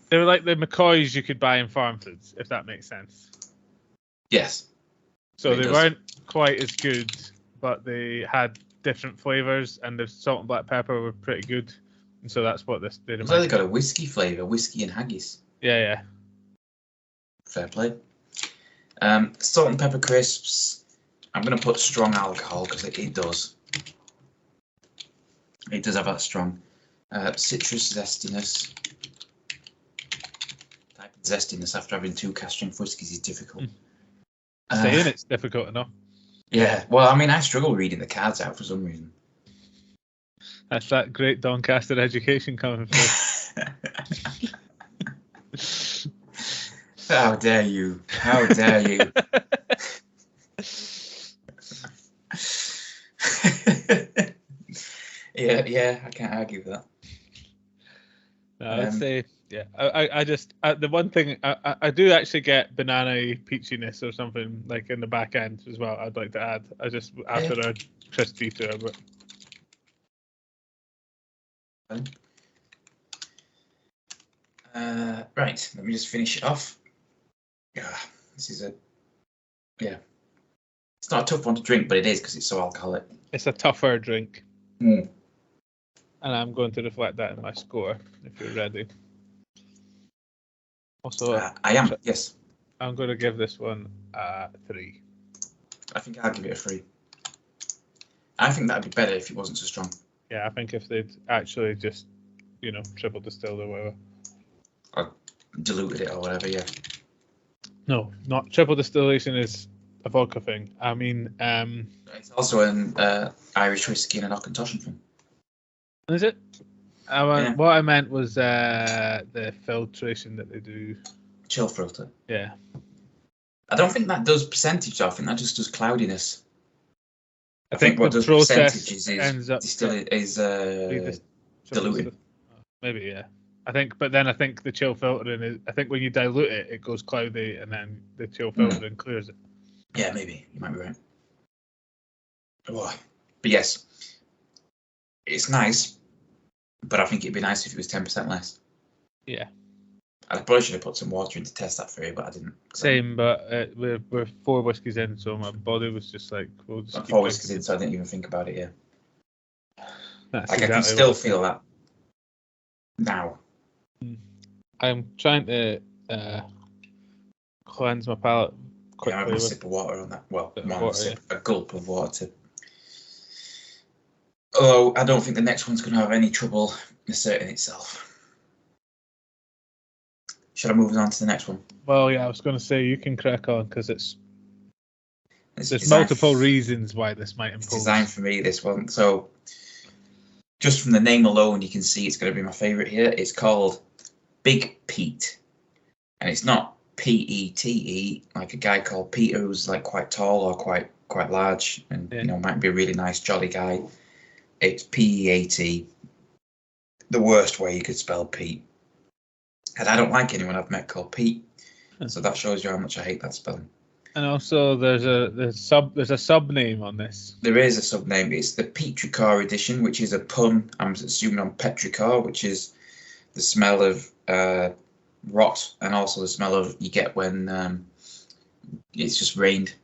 They were like the McCoys you could buy in farm foods, if that makes sense. Yes. So they weren't quite as good, but they had different flavors, and the salt and black pepper were pretty good. And so that's what this did. So they got a whiskey flavour, whiskey and haggis. Yeah. Fair play. Salt and pepper crisps. I'm going to put strong alcohol because it does. It does have that strong citrus zestiness. Typing zestiness after having 2 cask strength whiskies is difficult. Saying it's difficult enough. Yeah, well, I mean, I struggle reading the cards out for some reason. That's that great Doncaster education coming through. How dare you? How dare you? yeah, I can't argue with that. No, I'd say, yeah. I just the one thing I do actually get banana-y peachiness or something like in the back end as well. I'd like to add. I just after a crispy to it. Right, let me just finish it off. This is it's not a tough one to drink, but it is because it's so alcoholic. It's a tougher drink. Mm. And I'm going to reflect that in my score, if you're ready. Also, I am, yes. I'm going to give this one a 3. I think I'll give it a 3. I think that'd be better if it wasn't so strong. Yeah, I think if they'd actually just, triple distilled or whatever. Or diluted it or whatever, yeah. No, not triple distillation is a vodka thing. I mean, it's also an Irish whiskey and an Auchentoshan thing. Is it? What I meant was the filtration that they do. Chill filter. Yeah. I don't think that does percentage. I think that just does cloudiness. I think what the does process percentages ends up diluted. Maybe, yeah. I think the chill filtering is. I think when you dilute it, it goes cloudy, and then the chill filtering clears it. Yeah, maybe you might be right. Oh, but yes, it's nice. But I think it'd be nice if it was 10% less. Yeah. I probably should have put some water in to test that for you, but I didn't. Same, but we're 4 whiskies in, so my body was just like, we'll just keep 4 whiskies in, so I didn't even think about it. Yeah. That's like exactly I can still feel that now. I'm trying to cleanse my palate quickly. Yeah, I have a sip of water on that. Well, a gulp of water. Although I don't think the next one's going to have any trouble asserting itself. Should I move on to the next one? Well, yeah, I was going to say you can crack on because there's multiple reasons why this might impose. It's designed for me, this one. So just from the name alone, you can see it's going to be my favourite here. It's called Big Pete. And it's not P-E-T-E, like a guy called Peter who's like quite tall or quite large and might be a really nice, jolly guy. It's P-E-A-T, the worst way you could spell Pete. And I don't like anyone I've met called Pete, so that shows you how much I hate that spelling. And also, there's a sub name on this. There is a sub name. It's the Petrichor edition, which is a pun, I'm assuming, on petrichor, which is the smell of rot, and also the smell of you get when it's just rained.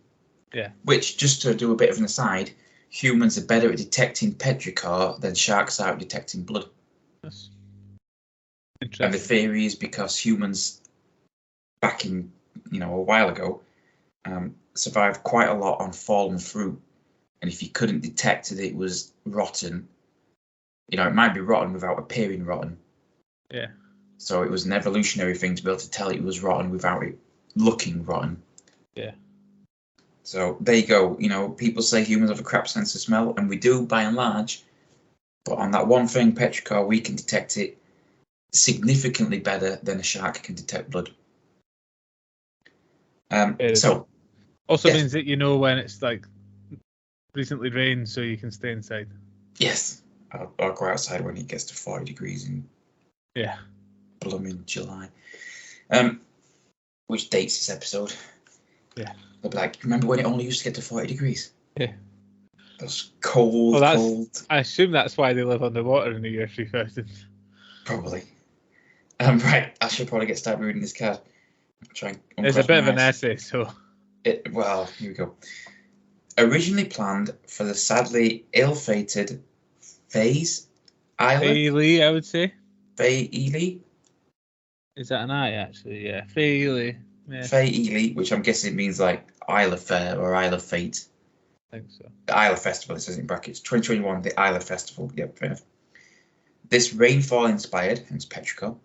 Yeah. Which, just to do a bit of an aside, humans are better at detecting petrichor than sharks are at detecting blood. That's interesting. And the theory is because humans, back in a while ago, survived quite a lot on fallen fruit, and if you couldn't detect that it was rotten, it might be rotten without appearing rotten. Yeah. So it was an evolutionary thing to be able to tell it was rotten without it looking rotten. Yeah. So there you go. People say humans have a crap sense of smell, and we do by and large. But on that one thing, petrichor, we can detect it significantly better than a shark can detect blood. So also means that when it's like recently rained, so you can stay inside. Yes, I'll go outside when it gets to 40 degrees in blooming July. Which dates this episode? Yeah. They'll be like, remember when it only used to get to 40 degrees? Yeah. That's cold, cold. I assume that's why they live underwater in the year 3000. Probably. Right, I should probably get started reading this card. It's a bit of an essay, so. Well, here we go. Originally planned for the sadly ill-fated Faye's Island. Faye, I would say. Faye Ely. Is that an I, actually? Yeah, Faye Ely. Yeah, Fae Ely, which I'm guessing means like Isle of Fair or Isle of Fate. I think so. The Isle of Festival, it says in brackets. 2021, the Isle of Festival. Yep, fair enough. This rainfall-inspired, hence petrichor,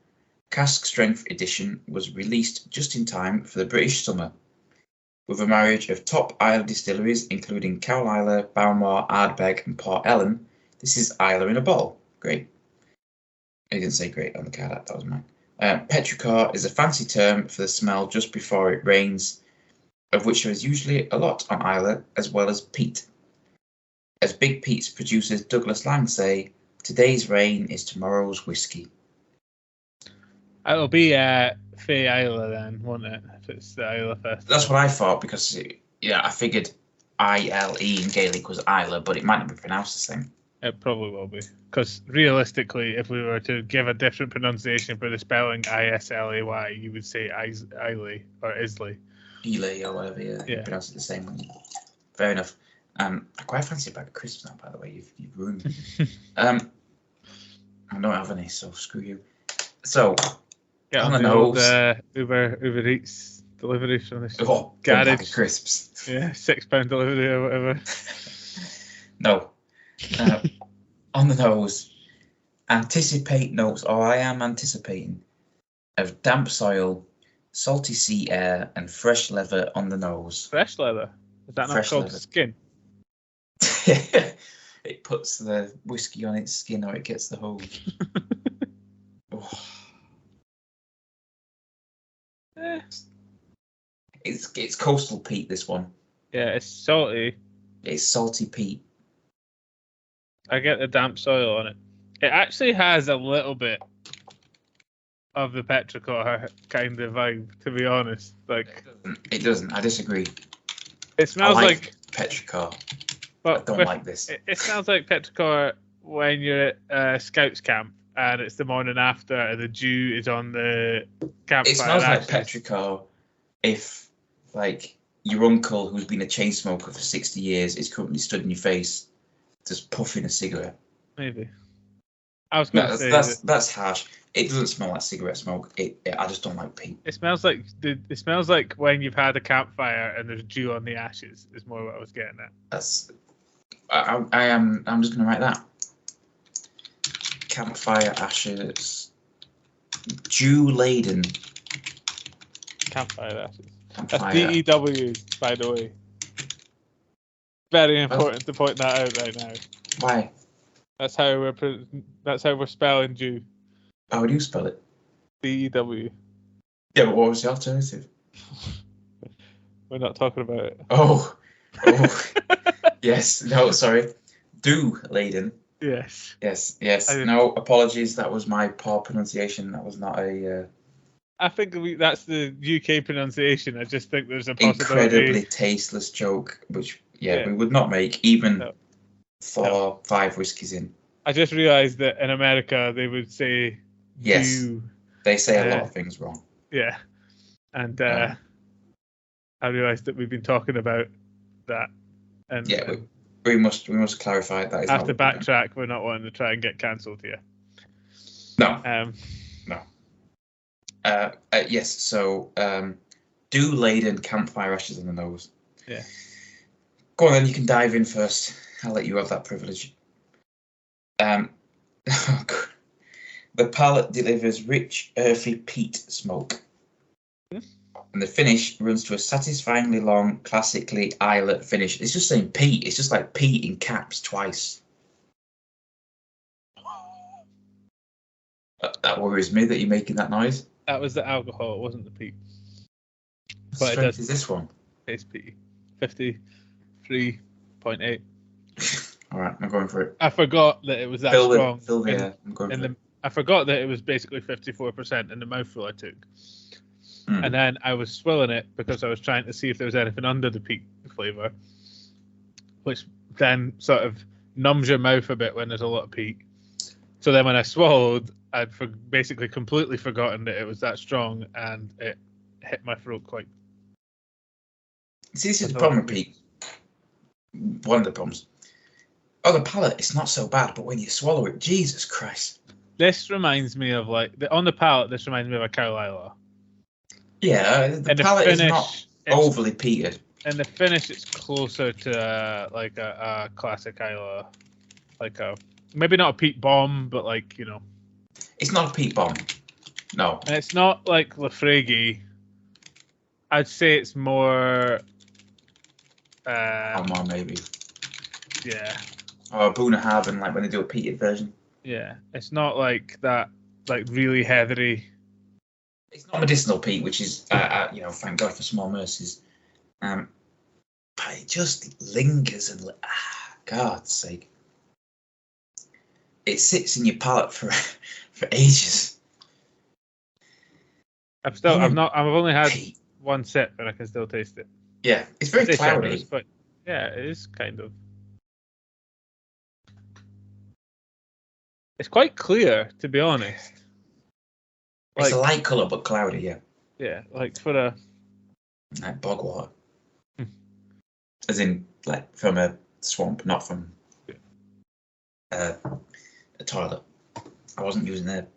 cask strength edition was released just in time for the British summer, with a marriage of top Isle distilleries including Cowl Isle, Balmore, Ardbeg, and Port Ellen. This is Isle in a bottle. Great. I didn't say great on the card. That was mine. Petrichor is a fancy term for the smell just before it rains, of which there is usually a lot on Isle, as well as peat. As Big Pete's producers Douglas Lang say, today's rain is tomorrow's whiskey. It'll be Fae Isla then, won't it? If it's the Isla Festival. That's what I thought, because I figured ILE in Gaelic was Isla, but it might not be pronounced the same. It probably will be. Because realistically, if we were to give a different pronunciation for the spelling ISLAY, you would say Islay or Islay. Ely or whatever, yeah. You pronounce it the same way. Fair enough. I quite fancy a bag of crisps now, by the way. You've ruined me. I don't have any, so screw you. So, on the nose. Uber Eats delivery from this garage. Bag of crisps. Yeah, £6 delivery or whatever. No. On the nose, anticipate notes, or I am anticipating, of damp soil, salty sea air, and fresh leather on the nose. Fresh leather? Is that not called skin? It puts the whiskey on its skin, or it gets the hose. It's coastal peat, this one. Yeah, it's salty. It's salty peat. I get the damp soil on it. It actually has a little bit of the petrichor kind of vibe, to be honest. Like it doesn't. I disagree. It smells like petrichor. But I don't like this. It smells like petrichor when you're at scouts camp and it's the morning after and the dew is on the campfire. It smells like petrichor if, like, your uncle who's been a chain smoker for 60 years is currently stood in your face just puffing a cigarette. Maybe. I was going to say that's harsh. It doesn't smell like cigarette smoke. I just don't like peat. It smells like when you've had a campfire and there's dew on the ashes. Is more what I was getting at. I'm just going to write that. Campfire ashes. Dew laden. Campfire ashes. That's DEW, by the way. Very important to point that out right now. Why? That's how we're spelling dew. How do you spell it? DEW. Yeah, but what was the alternative? We're not talking about it. Oh. Yes. No, sorry. Dew laden. Yes. No, apologies. That was my poor pronunciation. That was not a... I think that's the UK pronunciation. I just think there's a possibility... Incredibly tasteless joke, which, we would not make even 5 whiskies in. I just realised that in America they would say... Yes, dew. They say a lot of things wrong. Yeah, and I realised that we've been talking about that. And we must clarify that. Have to backtrack. We're not wanting to try and get cancelled here. No. Yes. So, dew laden campfire ashes on the nose. Yeah. Go on then. You can dive in first. I'll let you have that privilege. The palate delivers rich, earthy peat smoke. And the finish runs to a satisfyingly long, classically islet finish. It's just saying peat. It's just like peat in caps twice. That worries me that you're making that noise. That was the alcohol. It wasn't the peat. What strength is this one? It's peat. 53.8. All right, I'm going for it. I forgot that it was that strong. Fill the air. I'm going for it. I forgot that it was basically 54% in the mouthful I took. And then I was swilling it because I was trying to see if there was anything under the peat flavour, which then sort of numbs your mouth a bit when there's a lot of peat. So then when I swallowed, I'd basically completely forgotten that it was that strong, and it hit my throat quite. See, this is the problem with peat. One of the problems. On the palate, it's not so bad, but when you swallow it, Jesus Christ. This reminds me of on the palate. This reminds me of a Carlisle. Yeah, the palate is not overly peated. In the finish, it's closer to like a classic Islay, like a maybe not a peat bomb, but like It's not a peat bomb. No. And it's not like Lafraigie. I'd say it's more. Almar maybe. Yeah. Or Bunnahabhain, like when they do a peated version. Yeah, it's not like that, like really heathery. It's not medicinal peat, which is, thank God for small mercies. But it just lingers and, God's sake, it sits in your palate for ages. I've only had one sip, and I can still taste it. Yeah, it's very cloudy. But yeah, it is kind of. It's quite clear, to be honest. It's a light colour, but cloudy, yeah. Yeah, like for a... Like bog water. As in, like, from a swamp, not from a toilet. I wasn't using their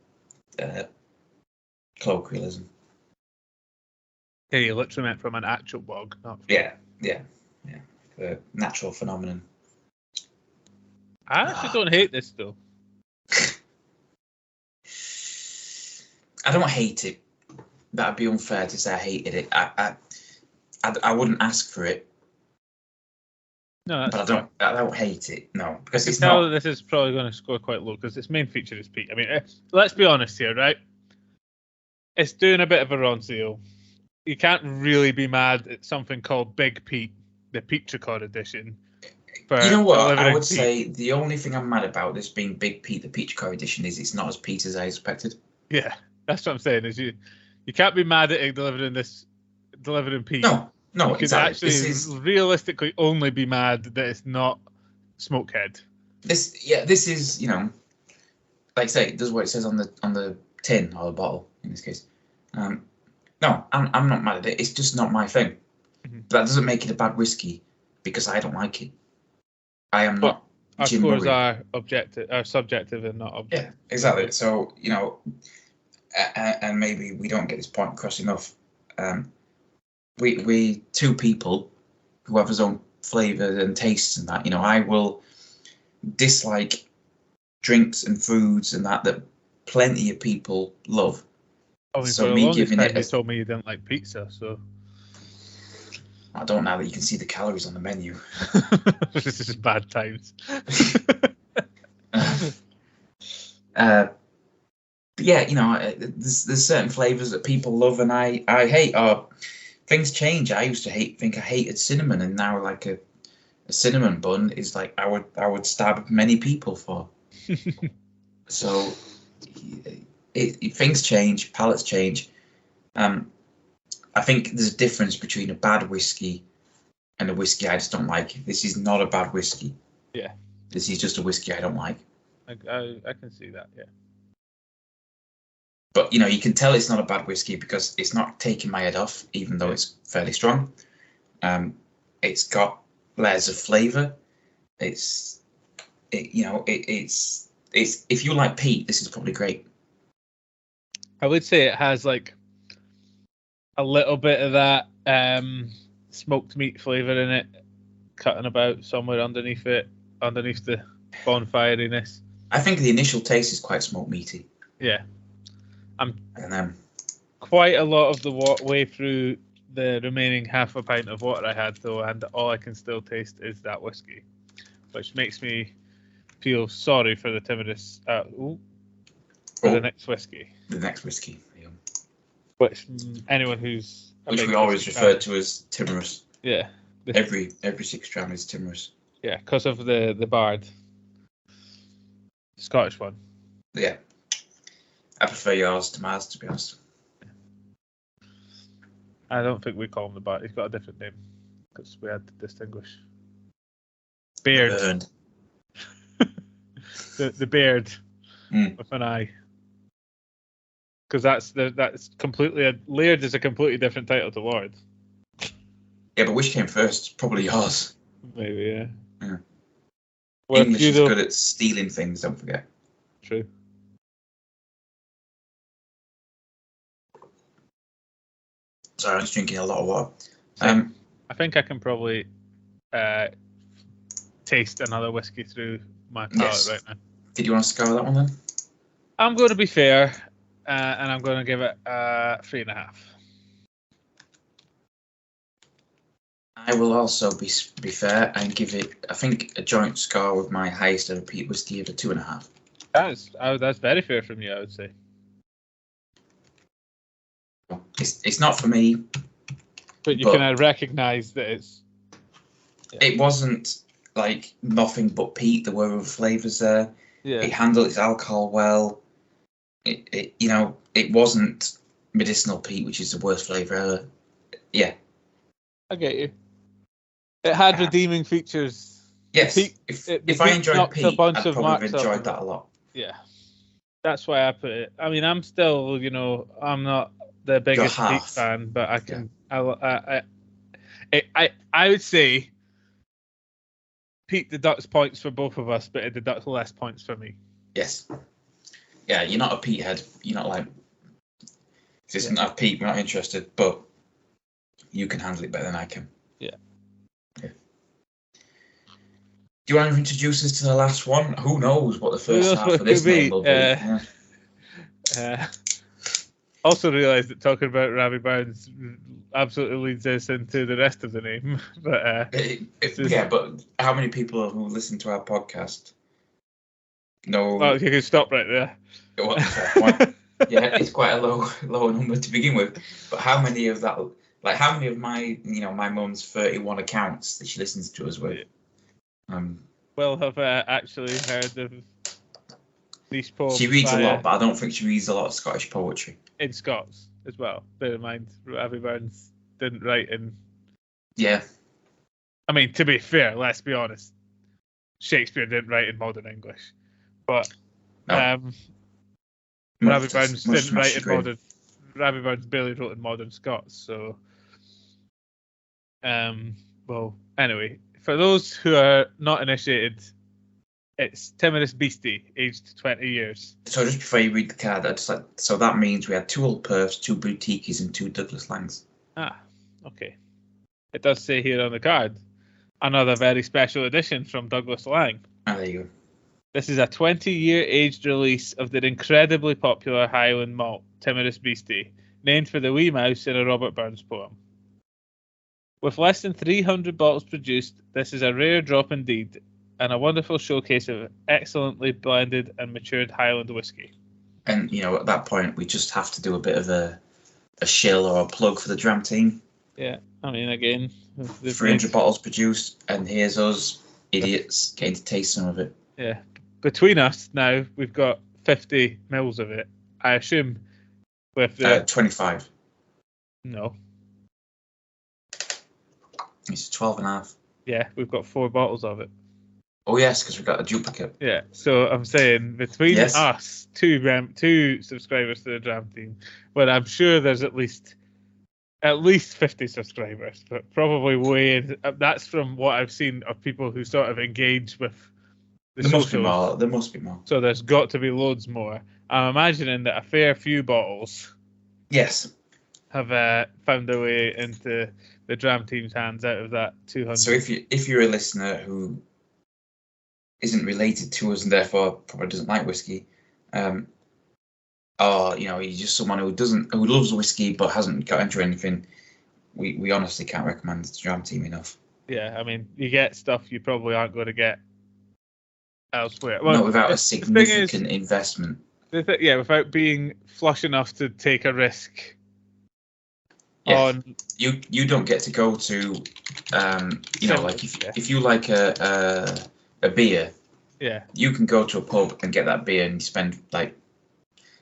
colloquialism. Yeah, you literally meant from an actual bog, not from... Yeah. A natural phenomenon. I actually don't hate this, though. I don't hate it. That'd be unfair to say I hated it. I wouldn't ask for it. No, but I don't hate it. No, because it's not. That this is probably going to score quite low because its main feature is peat. I mean, let's be honest here, right? It's doing a bit of a Ronseal. You can't really be mad at something called Big Pete, the Petrichor edition. You know what? I would say the only thing I'm mad about this being Big Pete, the Petrichor edition, is it's not as peat as I expected. Yeah, that's what I'm saying. Is you can't be mad at it delivered in peat. No, you could actually realistically only be mad that it's not Smokehead. This is like I say, it does what it says on the tin or the bottle in this case. No, I'm not mad at it. It's just not my thing. Mm-hmm. That doesn't make it a bad whiskey because I don't like it. I am not. Our scores are subjective and not objective. Yeah, exactly. So and maybe we don't get this point across enough. We two people who have his own flavours and tastes and that. I will dislike drinks and foods and that plenty of people love. So me giving it. You told me you didn't like pizza, so. I don't know that you can see the calories on the menu. This is bad times. But yeah, there's certain flavors that people love and I hate. Or things change. I used to think I hated cinnamon, and now like a cinnamon bun is like I would stab many people for. So things change, palates change. I think there's a difference between a bad whiskey and a whiskey I just don't like. This is not a bad whiskey. Yeah. This is just a whiskey I don't like. I can see that, yeah. But, you can tell it's not a bad whiskey because it's not taking my head off, even though it's fairly strong. It's got layers of flavour. It's if you like peat, this is probably great. I would say it has like a little bit of that smoked meat flavour in it, cutting about somewhere underneath the bonfiriness. I think the initial taste is quite smoked meaty. Yeah. And then quite a lot of the way through the remaining half a pint of water I had, though, and all I can still taste is that whiskey, which makes me feel sorry for the timorous. The next whiskey. The next whiskey. Yeah. Which anyone who's we always refer to as timorous. Yeah. Every 6 dram is timorous. Yeah, because of the bard. Scottish one. Yeah. I prefer yours to Mars, to be honest. I don't think we call him the bard. He's got a different name because we had to distinguish. Beard. the beard with an eye. Because that's completely Laird is a completely different title to Lord. Yeah, but which came first? Probably yours. Maybe, yeah. English is good at stealing things, don't forget. True. Sorry, I was drinking a lot of water. I think I can probably taste another whiskey through my palate right now. Did you want to scour that one then? I'm going to be fair, and I'm going to give it 3.5. I will also be fair and give it, I think, a joint score with my highest ever peat whiskey of a 2.5. That's very fair from you, I would say. It's not for me. But you can recognise that it's... Yeah. It wasn't like nothing but peat. There were other flavours there. Yeah. It handled its alcohol well. It wasn't medicinal peat, which is the worst flavour ever. Yeah. I get you. It had redeeming features. Yes. If I enjoyed peat, I'd probably have enjoyed that a lot. Yeah. That's why I put it. I mean, I'm still, I'm not the biggest peat fan, but I can. Yeah. I would say peat deducts points for both of us, but it deducts less points for me. Yes. Yeah, you're not a peat head. You're not like, this isn't a peat, we're not interested, but you can handle it better than I can. Yeah. Do you want to introduce us to the last one? Who knows what the first half of this name will be? Also realised that talking about Ravi Barnes absolutely leads us into the rest of the name. But but how many people who listen to our podcast know? Well, you can stop right there. Yeah, it's quite a low number to begin with. But how many of that? Like, how many of my my mum's 31 accounts that she listens to us with? Will have actually heard of these poems. She reads a lot, but I don't think she reads a lot of Scottish poetry. In Scots as well. Bear in mind, Ravi Barnes didn't write in. Yeah. I mean, to be fair, let's be honest. Shakespeare didn't write in modern English, but Ravi Barnes didn't write in modern. Ravi Barnes barely wrote in modern Scots, so. Well, anyway. For those who are not initiated, it's Timorous Beastie, aged 20 years. So just before you read the card, so that means we had 2 Old Perfs, 2 Boutiques, and 2 Douglas Langs. Ah, okay. It does say here on the card, another very special edition from Douglas Lang. Ah, there you go. This is a 20-year aged release of their incredibly popular Highland malt, Timorous Beastie, named for the wee mouse in a Robert Burns poem. With less than 300 bottles produced, this is a rare drop indeed, and a wonderful showcase of excellently blended and matured Highland whiskey. And, at that point, we just have to do a bit of a shill or a plug for the Dram Team. Yeah, I mean, again... 300 bottles produced, and here's us, idiots, getting to taste some of it. Yeah. Between us now, we've got 50 mils of it. I assume with the... 25. No. It's 12.5. Yeah, we've got 4 bottles of it. Oh yes, because we've got a duplicate. Yeah, so I'm saying between us, two subscribers to the Dram Team, but I'm sure there's at least 50 subscribers, but probably that's from what I've seen of people who sort of engage with the socials. There must be more. So there's got to be loads more. I'm imagining that a fair few bottles. Yes. Have found their way into the Dram Team's hands out of that 200. So if you're a listener who isn't related to us and therefore probably doesn't like whiskey, or you're just someone who loves whiskey but hasn't got into anything, we honestly can't recommend the Dram Team enough. Yeah, I mean, you get stuff you probably aren't going to get elsewhere. Well, not without a significant investment. Without being flush enough to take a risk. Yeah. You don't get to go to like if you like a beer, you can go to a pub and get that beer and you spend like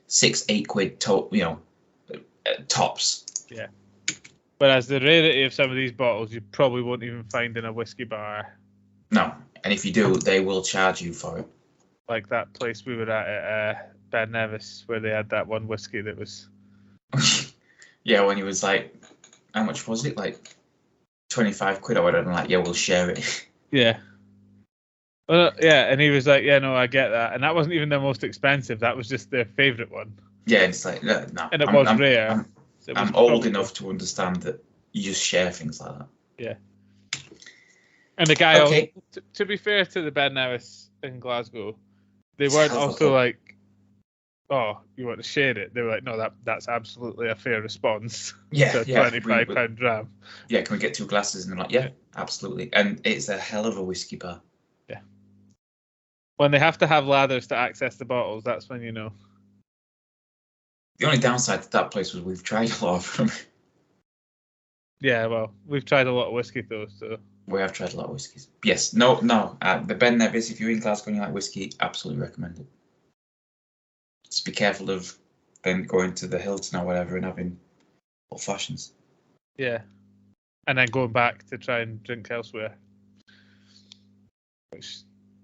6-8 quid tops. Yeah. Whereas the rarity of some of these bottles you probably won't even find in a whiskey bar. No, and if you do, they will charge you for it. Like that place we were at Ben Nevis, where they had that one whiskey that was. Yeah, when he was like, how much was it? Like 25 quid or whatever. I'm like, yeah, we'll share it. Yeah. Well, yeah, and he was like, yeah, no, I get that. And that wasn't even their most expensive. That was just their favourite one. Yeah, it's like, no. And it was rare. So I'm old enough to understand that you just share things like that. Yeah. And the guy, Okay. to be fair to the Ben Nevis in Glasgow, they weren't also like, oh, you want to share it? They were like, no, that's absolutely a fair response to a £25 dram. Yeah, can we get 2 glasses? And they're like, yeah, absolutely. And it's a hell of a whiskey bar. Yeah. When they have to have ladders to access the bottles, that's when you know. The only downside to that place was we've tried a lot of them. Yeah, well, we've tried a lot of whiskey though, so. We have tried a lot of whiskies. Yes, no. The Ben Nevis, if you're in Glasgow and you like whiskey, absolutely recommend it. Just be careful of then going to the Hilton or whatever and having old fashions. Yeah. And then going back to try and drink elsewhere, which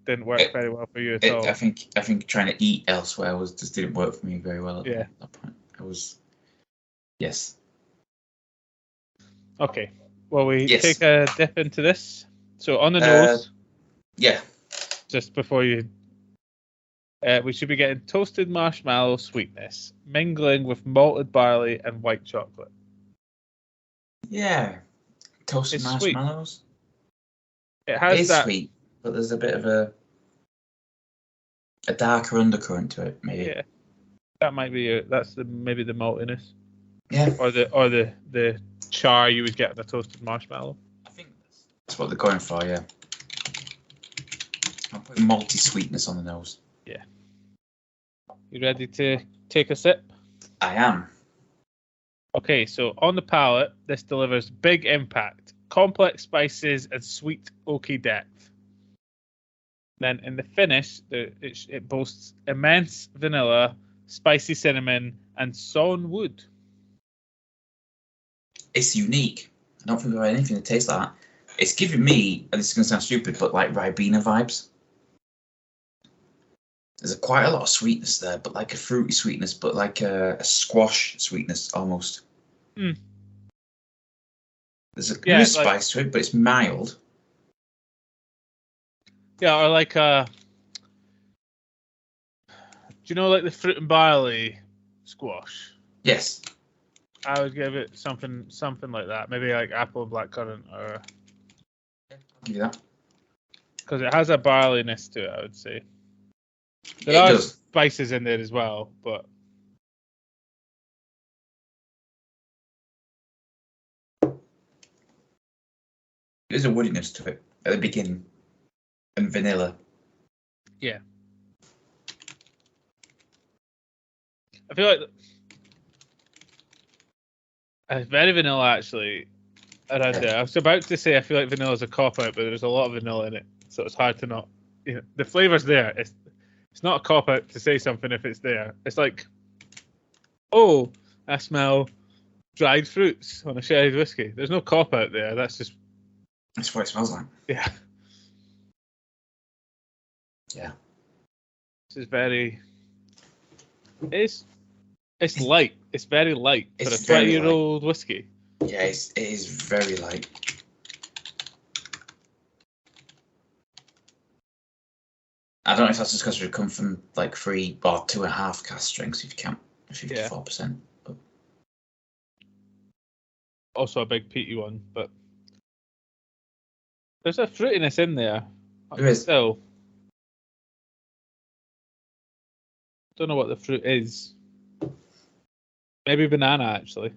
didn't work very well for you at all. I think trying to eat elsewhere just didn't work for me very well at that point. Yes. Okay. Well, we take a dip into this. So on the nose. Yeah. Just before you. We should be getting toasted marshmallow sweetness, mingling with malted barley and white chocolate. Yeah. Toasted marshmallows. Sweet. It has that. Sweet, but there's a bit of a darker undercurrent to it, maybe. Yeah. That might be maybe the maltiness. Yeah. Or the char you would get in a toasted marshmallow. I think that's what they're going for, yeah. I'm putting malty sweetness on the nose. Yeah. You ready to take a sip? I am. Okay, so on the palate, this delivers big impact, complex spices, and sweet oaky depth. Then in the finish, it boasts immense vanilla, spicy cinnamon, and sawn wood. It's unique. I don't think I've had anything that tastes like that. It's giving me, and this is going to sound stupid, but like Ribena vibes. There's quite a lot of sweetness there, but like a fruity sweetness, but like a squash sweetness almost. Mm. There's a spice to it, but it's mild. Yeah, or like do you know like the fruit and barley squash? Yes. I would give it something like that. Maybe like apple and blackcurrant, or. Yeah, I'll give you that. Because it has a barleyness to it, I would say. There are spices in there as well, but. There's a woodiness to it at the beginning, and vanilla. Yeah. I feel like it's very vanilla actually around there. I was about to say I feel like vanilla is a cop out, but there's a lot of vanilla in it, so it's hard to not. You know, the flavor's there. It's not a cop out to say something if it's there. It's like, oh, I smell dried fruits on a sherry whiskey. There's no cop out there. That's what it smells like. Yeah. Yeah. This is very. It's light. It's very light for a 20-year-old whiskey. Yeah, it is very light. I don't know if that's just because we come from like 3 or 2.5 cask strengths if you count 54%. But... Also a big peaty one, but there's a fruitiness in there. There is. Still. Don't know what the fruit is. Maybe banana, actually.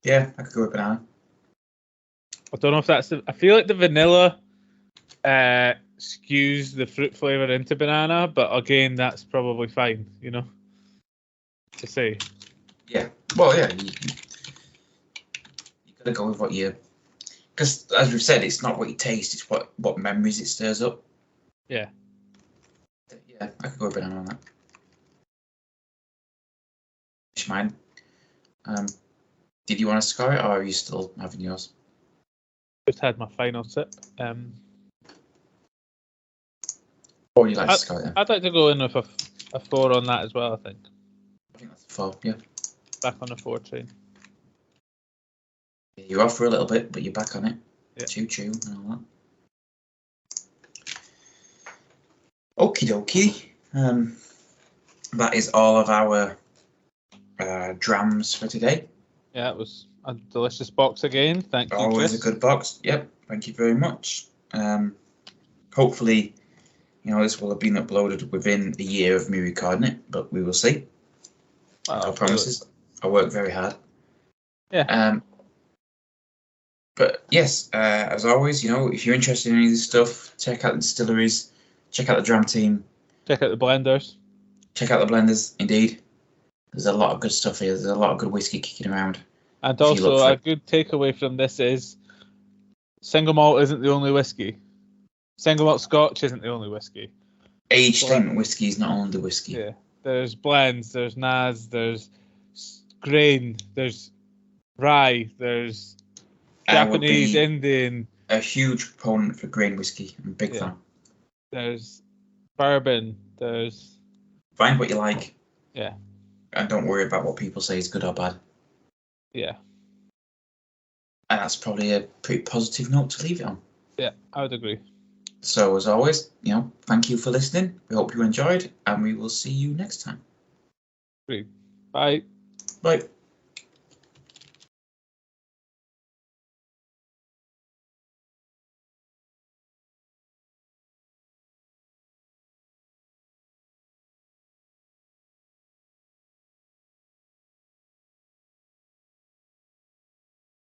Yeah, I could go with banana. I don't know if that's I feel like the vanilla skews the fruit flavour into banana, but again, that's probably fine, you know, to say. Yeah. Well, yeah. You got to go with what you... Because, as we've said, it's not what you taste, it's what memories it stirs up. Yeah. Yeah, I could go with banana on that. Mine. Did you want to score it, or are you still having yours? Just had my final sip. What would you like to score it then? I'd like to go in with a 4 on that as well, I think. I think that's a 4, yeah. Back on the 4 train. Yeah, you're off for a little bit, but you're back on it. Yeah. Choo-choo and all that. Okie dokie. That is all of our drams for today. Yeah, it was a delicious box again. Thank you, Always Chris. a good box. Yep. Thank you very much. Hopefully, this will have been uploaded within a year of me recording it, but we will see. No promises. I work very hard. Yeah. But yes, as always, if you're interested in any of this stuff, check out the distilleries, check out the Dram Team. Check out the blenders. Check out the blenders, indeed. There's a lot of good stuff here. There's a lot of good whiskey kicking around. And also, a good takeaway from this is single malt isn't the only whiskey. Single malt Scotch isn't the only whiskey. Age statement whiskey is not only the whiskey. Yeah. There's blends, there's NAS, there's grain, there's rye, there's Japanese, Indian. A huge proponent for grain whiskey. I'm a big fan. There's bourbon, there's... Find what you like. Yeah. And don't worry about what people say is good or bad. Yeah. And that's probably a pretty positive note to leave it on. Yeah, I would agree. So as always, thank you for listening. We hope you enjoyed, and we will see you next time. Great. Bye. Bye.